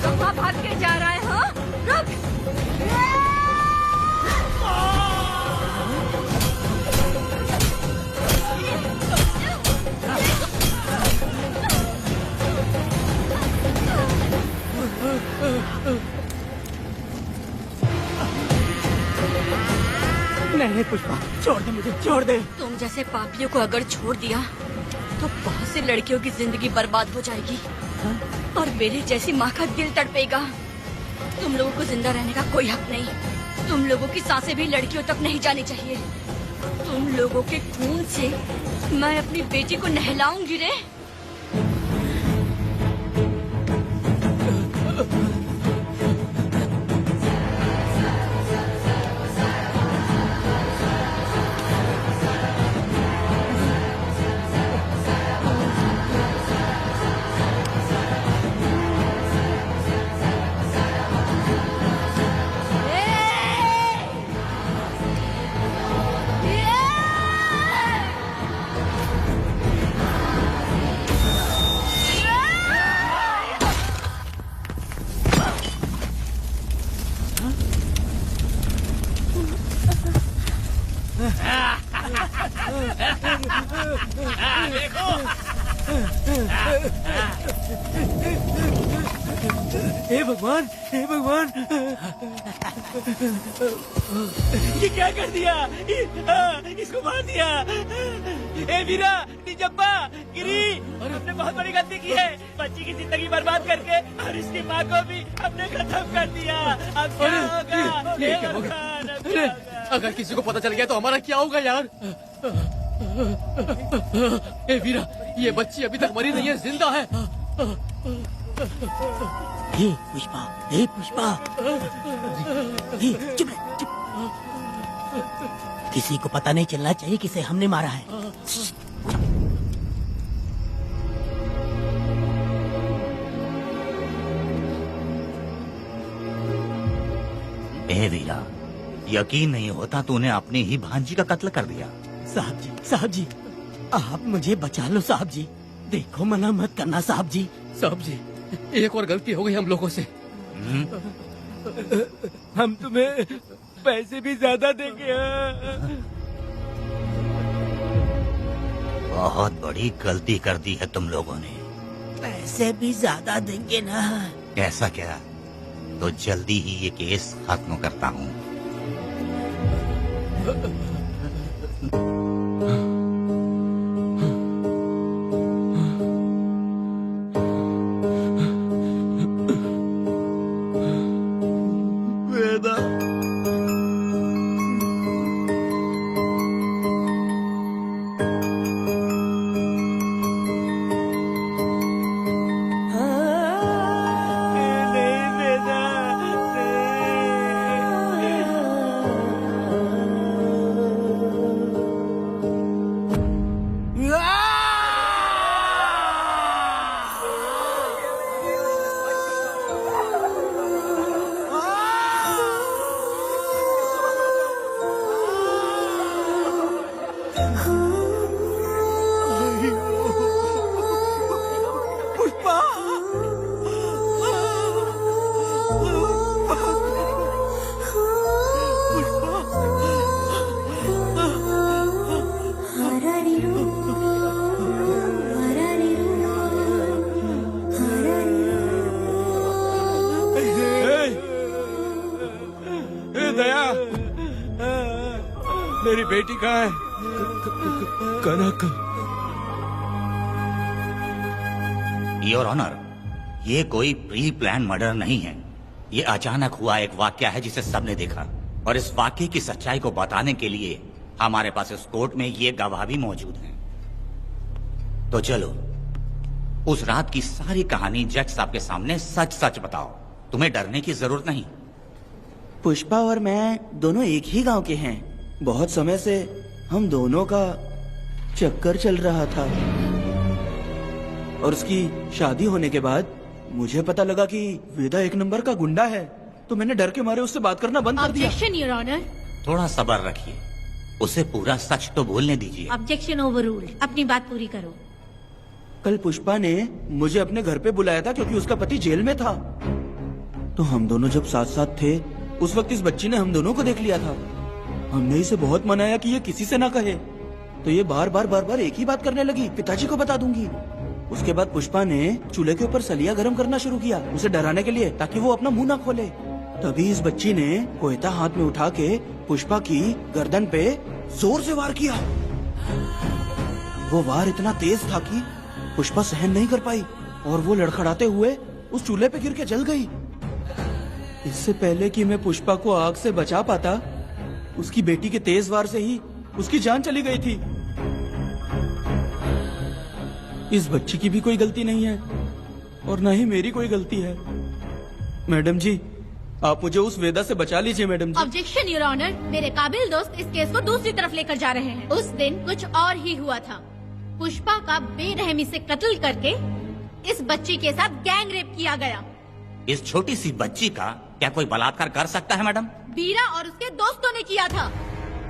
कहाँ भाग के जा रहा है? हाँ, रुक। नहीं पुष्पा, छोड़ दे मुझे, छोड़ दे। तुम जैसे पापियों को अगर छोड़ दिया तो बहुत सी लड़कियों की जिंदगी बर्बाद हो जाएगी। और मेरी जैसी माँ का दिल तड़पेगा। तुम लोगों को जिंदा रहने का कोई हक नहीं। तुम लोगों की सांसें भी लड़कियों तक नहीं जानी चाहिए। तुम लोगों के खून से मैं अपनी बेटी को नहलाऊंगी रे। हे भगवान, हे भगवान, ये क्या कर दिया? इसको मार दिया। हे वीरा, निजप्पा, गिरी, हमने बहुत बड़ी गलती की है। बच्ची की जिंदगी बर्बाद करके और इसकी माँ को भी हमने खत्म कर दिया। अब क्या होगा? ये क्या होगा? अरे, अगर किसी को पता चल गया तो हमारा क्या होगा यार? ए वीरा, ये बच्ची अभी तक मरी नहीं है, जिंदा है। हे पुष्पा, हे पुष्पा, हे चुप रह, चुप। किसी को पता नहीं चलना चाहिए किसे हमने मारा है। ए वीरा, यकीन नहीं होता तूने अपनी ही भांजी का कत्ल कर दिया। साहब जी, आप मुझे बचा लो साहब जी। देखो, मना मत करना साहब जी। साहब जी, एक और गलती हो गई हम लोगों से। हम तुम्हें पैसे भी ज्यादा देंगे। बहुत बड़ी गलती कर दी है तुम लोगों ने। पैसे भी ज्यादा देंगे ना? कैसा क्या? तो जल्दी ही ये केस खत्म करता हूँ। वेदा, नहीं वेदा, पुष्पा, दया, मेरी बेटी कहाँ है? कनक। योर ऑनर, ये कोई प्री प्लान मर्डर नहीं है। ये अचानक हुआ एक वाकया है जिसे सबने देखा, और इस वाकये की सच्चाई को बताने के लिए हमारे पास इस कोर्ट में ये गवाह भी मौजूद हैं। तो चलो, उस रात की सारी कहानी जज साहब के सामने सच सच बताओ। तुम्हें डरने की जरूरत नहीं। पुष्पा और मैं दोनों एक ही गांव के हैं। बहुत समय से हम दोनों का चक्कर चल रहा था, और उसकी शादी होने के बाद मुझे पता लगा कि वेदा एक नंबर का गुंडा है, तो मैंने डर के मारे उससे बात करना बंद कर दिया। Objection your honour. थोड़ा सब्र रखिए, उसे पूरा सच तो बोलने दीजिए। Objection overruled. अपनी बात पूरी करो। कल पुष्पा ने मुझे अपने घर पे बुलाया था क्योंकि उसका पति जेल में था। तो हम दोनों जब साथ साथ थे, उस वक्त इस बच्ची ने हम दोनों को देख लिया था। हमने इसे बहुत मनाया कि ये किसी से ना कहे, तो ये बार बार एक ही बात करने लगी, पिताजी को बता दूंगी। उसके बाद पुष्पा ने चूल्हे के ऊपर सलिया गरम करना शुरू किया, उसे डराने के लिए, ताकि वो अपना मुंह ना खोले। तभी इस बच्ची ने कोयता हाथ में उठा के पुष्पा की गर्दन पे जोर से वार किया। वो वार इतना तेज था कि पुष्पा सहन नहीं कर पाई, और वो लड़खड़ाते हुए उस चूल्हे पे गिर के जल गई। इससे पहले कि मैं पुष्पा को आग से बचा पाता, उसकी बेटी के तेज वार से ही उसकी जान चली गई थी। इस बच्ची की भी कोई गलती नहीं है, और न ही मेरी कोई गलती है। मैडम जी, आप मुझे उस वेदा से बचा लीजिए madam ji. Objection your honour. मेरे काबिल दोस्त इस केस को दूसरी तरफ लेकर जा रहे हैं। उस दिन कुछ और ही हुआ था। पुष्पा का बेरहमी से कत्ल करके इस बच्ची के साथ गैंग रेप किया गया। इस छोटी सी बच्ची का क्या कोई बलात्कार कर सकता है मैडम? बीरा और उसके दोस्तों ने किया था।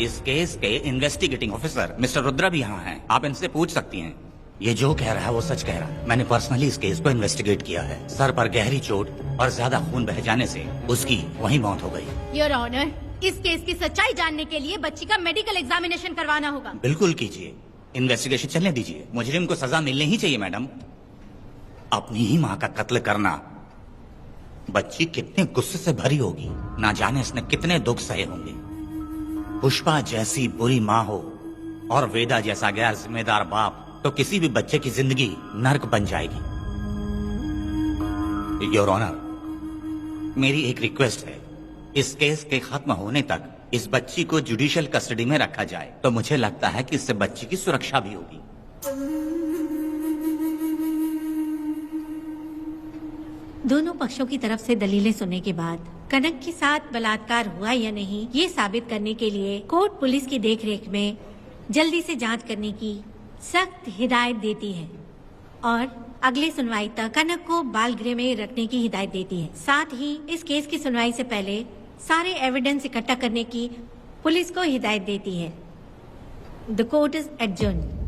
इस केस के इन्वेस्टिगेटिंग ऑफिसर मिस्टर रुद्रा भी यहाँ हैं। आप इनसे पूछ सकती हैं। ये जो कह रहा है वो सच कह रहा है। मैंने पर्सनली इस केस को इन्वेस्टिगेट किया है। सर पर गहरी चोट और ज्यादा खून बह जाने से उसकी वहीं मौत हो गई। योर ऑनर, इस केस की सच्चाई जानने के लिए बच्ची का मेडिकल एग्जामिनेशन करवाना होगा। बिल्कुल कीजिए, इन्वेस्टिगेशन चलने दीजिए। मुजरिम को सजा मिलनी ही चाहिए मैडम। अपनी ही माँ का कत्ल करना, बच्ची कितने गुस्से से भरी होगी, ना जाने इसने कितने दुख सहे होंगे। पुष्पा जैसी बुरी माँ हो और वेदा जैसा गैर जिम्मेदार बाप, तो किसी भी बच्चे की जिंदगी नर्क बन जाएगी। योर ऑनर, मेरी एक रिक्वेस्ट है, इस केस के खत्म होने तक इस बच्ची को जुडिशियल कस्टडी में रखा जाए, तो मुझे लगता है कि इससे बच्ची की सुरक्षा भी होगी। दोनों पक्षों की तरफ से दलीलें सुनने के बाद कनक के साथ बलात्कार हुआ या नहीं, ये साबित करने के लिए कोर्ट पुलिस की देखरेख में जल्दी से जांच करने की सख्त हिदायत देती है, और अगली सुनवाई तक कनक को बाल गृह में रखने की हिदायत देती है। साथ ही इस केस की सुनवाई से पहले सारे एविडेंस इकट्ठा करने की पुलिस को हिदायत देती है। The court is adjourned.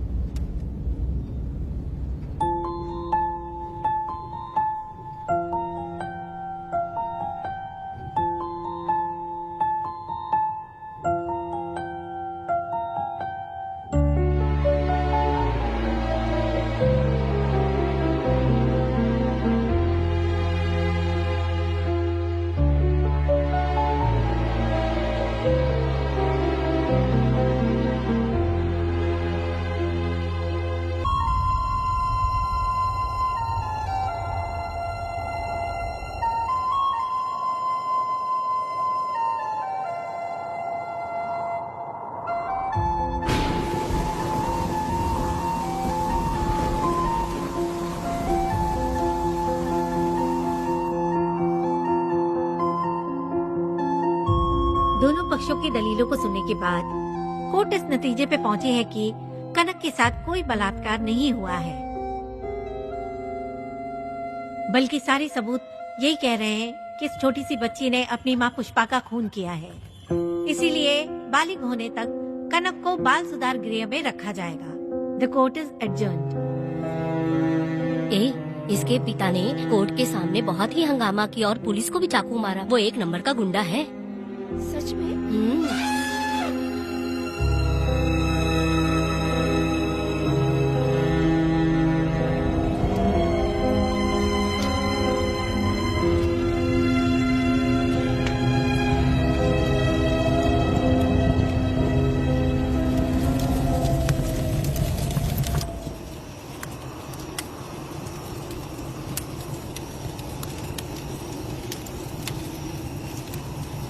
पक्षों की दलीलों को सुनने के बाद कोर्ट इस नतीजे पे पहुंची है कि कनक के साथ कोई बलात्कार नहीं हुआ है, बल्कि सारे सबूत यही कह रहे हैं कि इस छोटी सी बच्ची ने अपनी माँ पुष्पा का खून किया है। इसीलिए बालिग होने तक कनक को बाल सुधार गृह में रखा जाएगा। The court is adjourned. इसके पिता ने कोर्ट के सामने बहुत ही हंगामा किया और पुलिस को भी चाकू मारा। वो एक नंबर का गुंडा है। सच में?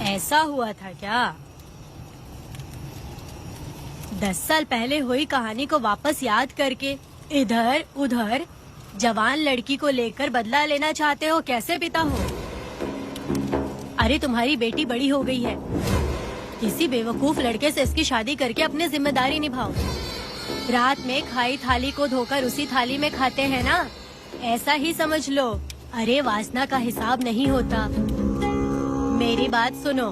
ऐसा हुआ था क्या? 10 साल पहले हुई कहानी को वापस याद करके इधर उधर जवान लड़की को लेकर बदला लेना चाहते हो? कैसे पिता हो? अरे तुम्हारी बेटी बड़ी हो गई है, किसी बेवकूफ लड़के से इसकी शादी करके अपनी जिम्मेदारी निभाओ। रात में खाई थाली को धोकर उसी थाली में खाते हैं ना, ऐसा ही समझ लो। अरे वासना का हिसाब नहीं होता। मेरी बात सुनो,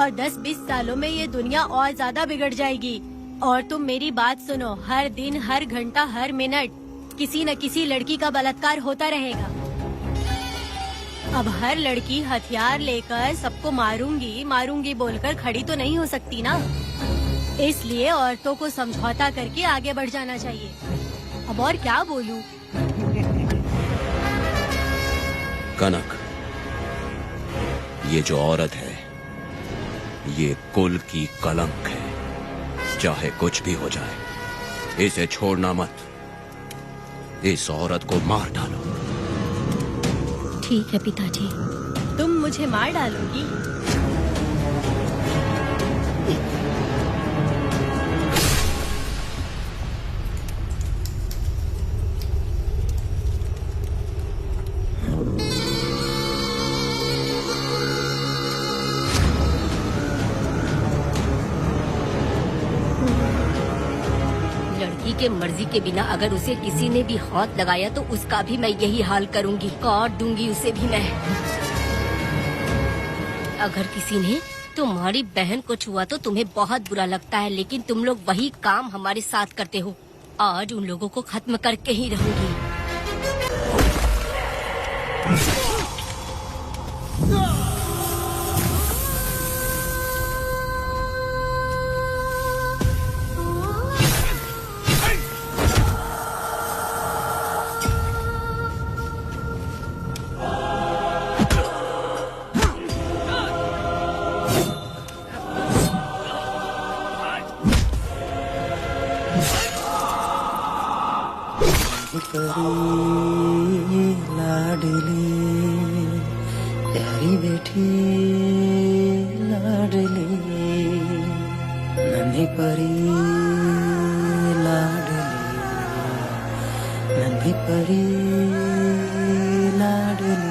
और 10-20 सालों में ये दुनिया और ज्यादा बिगड़ जाएगी। और तुम मेरी बात सुनो, हर दिन, हर घंटा, हर मिनट किसी न किसी लड़की का बलात्कार होता रहेगा। अब हर लड़की हथियार लेकर सबको मारूंगी मारूंगी बोलकर खड़ी तो नहीं हो सकती ना। इसलिए औरतों को समझौता करके आगे बढ़ जाना चाहिए। अब और क्या बोलूं? कनक, ये जो औरत है ये कुल की कलंक है। चाहे कुछ भी हो जाए इसे छोड़ना मत। इस औरत को मार डालो। ठीक है पिताजी। तुम मुझे मार डालोगी? के मर्जी के बिना अगर उसे किसी ने भी हाथ लगाया तो उसका भी मैं यही हाल करूंगी। काट दूंगी उसे भी मैं। अगर किसी ने तुम्हारी बहन को छुआ तो तुम्हें बहुत बुरा लगता है, लेकिन तुम लोग वही काम हमारे साथ करते हो। आज उन लोगों को खत्म करके ही रहूंगी। लाडली प्यारी बेटी लाडली नन्ही परी लाडली नन्ही परी लाडली।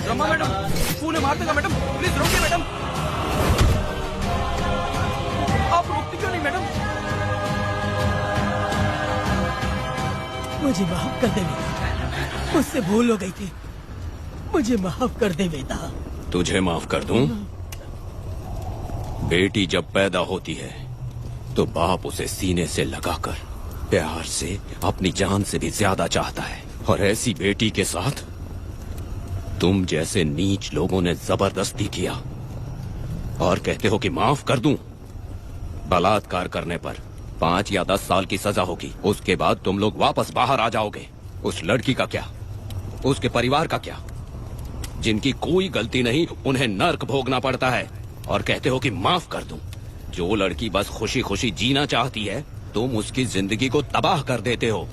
रमा मैडम, फूल मार देगा मैडम, प्लीज रोकिए मैडम। आप रोकती क्यों नहीं मैडम? मुझे माफ कर दे बेटा, मुझसे भूल हो गई थी। मुझे माफ कर दे बेटा। तुझे माफ कर दूं? बेटी जब पैदा होती है तो बाप उसे सीने से लगाकर प्यार से अपनी जान से भी ज्यादा चाहता है, और ऐसी बेटी के साथ तुम जैसे नीच लोगों ने जबरदस्ती किया। और कहते हो कि माफ कर दूं। बलात्कार करने पर 5 या 10 साल की सजा होगी। उसके बाद तुम लोग वापस बाहर आ जाओगे। उस लड़की का क्या, उसके परिवार का क्या? जिनकी कोई गलती नहीं उन्हें नर्क भोगना पड़ता है। और कहते हो कि माफ कर दूं। जो लड़की बस खुशी खुशी जीना चाहती है, तुम उसकी जिंदगी को तबाह कर देते हो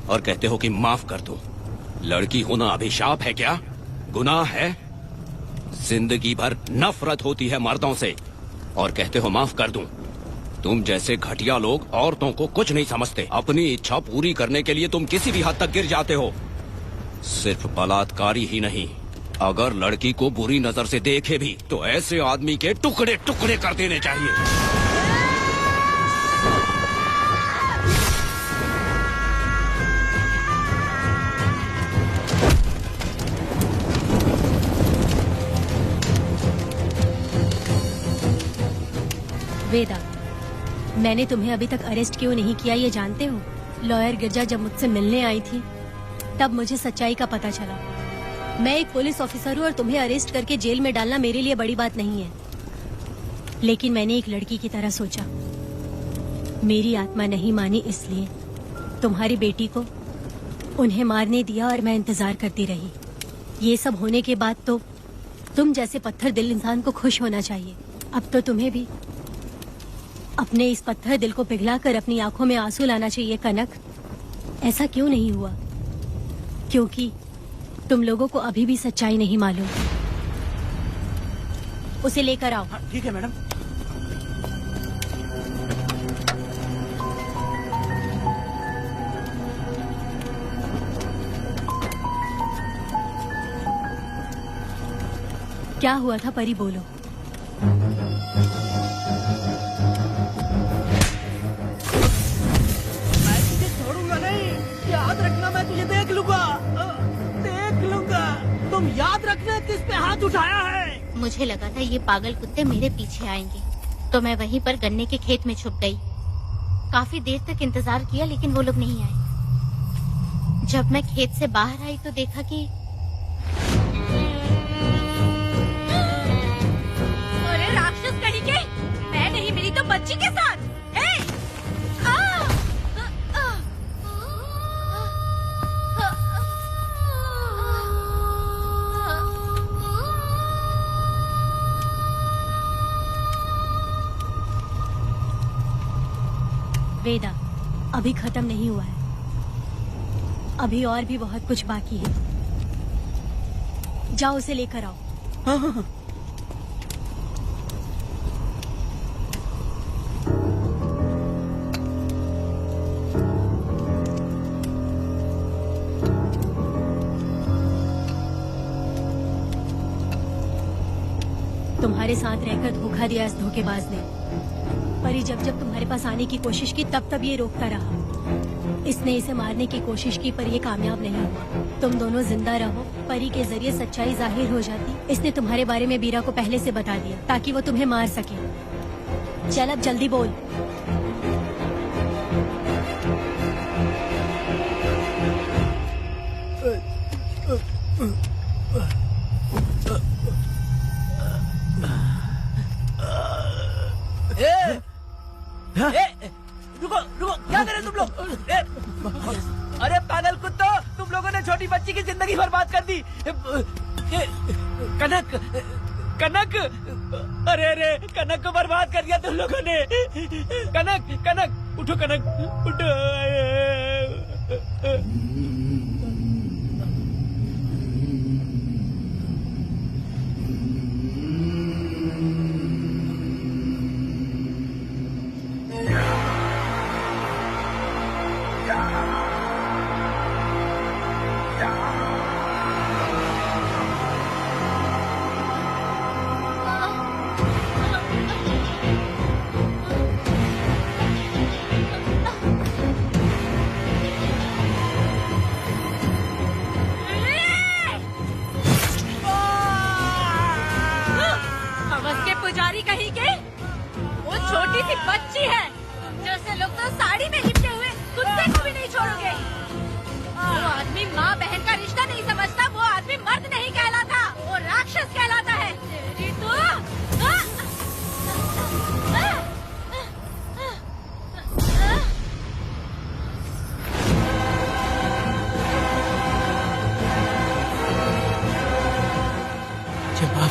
और कहते हो कि माफ कर दूं। लड़की होना अभिशाप है क्या? गुनाह है? जिंदगी भर नफरत होती है मर्दों से और कहते हो माफ कर दूं। तुम जैसे घटिया लोग औरतों को कुछ नहीं समझते। अपनी इच्छा पूरी करने के लिए तुम किसी भी हद तक गिर जाते हो। सिर्फ बलात्कारी ही नहीं, अगर लड़की को बुरी नजर से देखे भी तो ऐसे आदमी के टुकड़े टुकड़े कर देने चाहिए। वेदा, मैंने तुम्हें अभी तक अरेस्ट क्यों नहीं किया ये जानते हो? लॉयर गिरजा जब मुझसे मिलने आई थी तब मुझे सच्चाई का पता चला। मैं एक पुलिस ऑफिसर हूँ और तुम्हें अरेस्ट करके जेल में डालना मेरे लिए बड़ी बात नहीं है, लेकिन मैंने एक लड़की की तरह सोचा। मेरी आत्मा नहीं मानी, इसलिए तुम्हारी बेटी को उन्हें मारने दिया और मैं इंतजार करती रही। ये सब होने के बाद तो तुम जैसे पत्थर दिल इंसान को खुश होना चाहिए। अब तो तुम्हें भी अपने इस पत्थर दिल को पिघलाकर अपनी आंखों में आंसू लाना चाहिए। कनक, ऐसा क्यों नहीं हुआ? क्योंकि तुम लोगों को अभी भी सच्चाई नहीं मालूम। उसे लेकर आओ। ठीक है मैडम। क्या हुआ था परी, बोलो। मैं तुझे छोड़ूंगा नहीं, याद रखना। मैं तुझे देख लूंगा, देख लूंगा। तुम याद रखना किस पे हाथ उठाया है। मुझे लगा था ये पागल कुत्ते मेरे पीछे आएंगे, तो मैं वहीं पर गन्ने के खेत में छुप गई। काफी देर तक इंतजार किया लेकिन वो लोग नहीं आए। जब मैं खेत से बाहर आई तो देखा कि अरे राक्षस कड़ी के, मैं नहीं मिली तो बच्ची के साथ। वेदा, अभी खत्म नहीं हुआ है। अभी और भी बहुत कुछ बाकी है। जाओ उसे लेकर आओ। हाँ हाँ हाँ। तुम्हारे साथ रहकर धोखा दिया इस धोखेबाज ने। परी जब जब तुम्हारे पास आने की कोशिश की तब तब ये रोकता रहा। इसने इसे मारने की कोशिश की पर ये कामयाब नहीं हुआ। तुम दोनों जिंदा रहो, परी के जरिए सच्चाई जाहिर हो जाती। इसने तुम्हारे बारे में बीरा को पहले से बता दिया ताकि वो तुम्हें मार सके। चल अब जल्दी बोल। रुको रुको, क्या करे तुम लोग? अरे पागल कुत्तो, तुम लोगों ने छोटी बच्ची की जिंदगी बर्बाद कर दी। कनक, कनक, अरे अरे कनक को बर्बाद कर दिया तुम लोगों ने। कनक, कनक उठो, कनक उठो।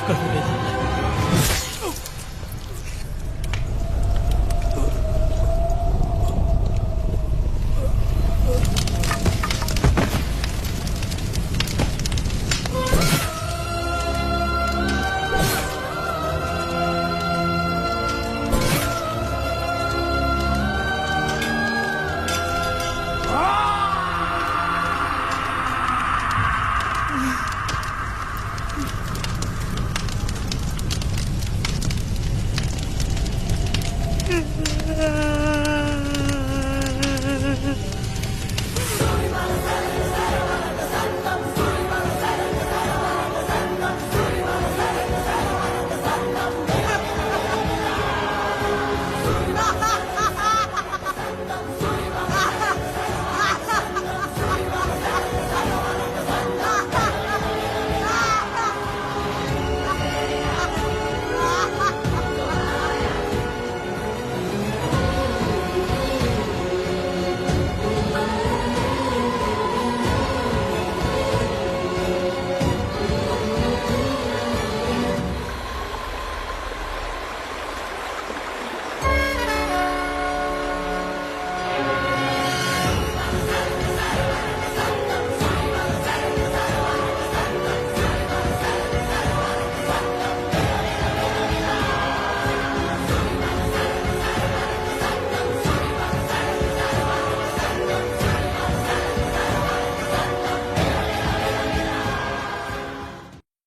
माफ कर दो वेदा।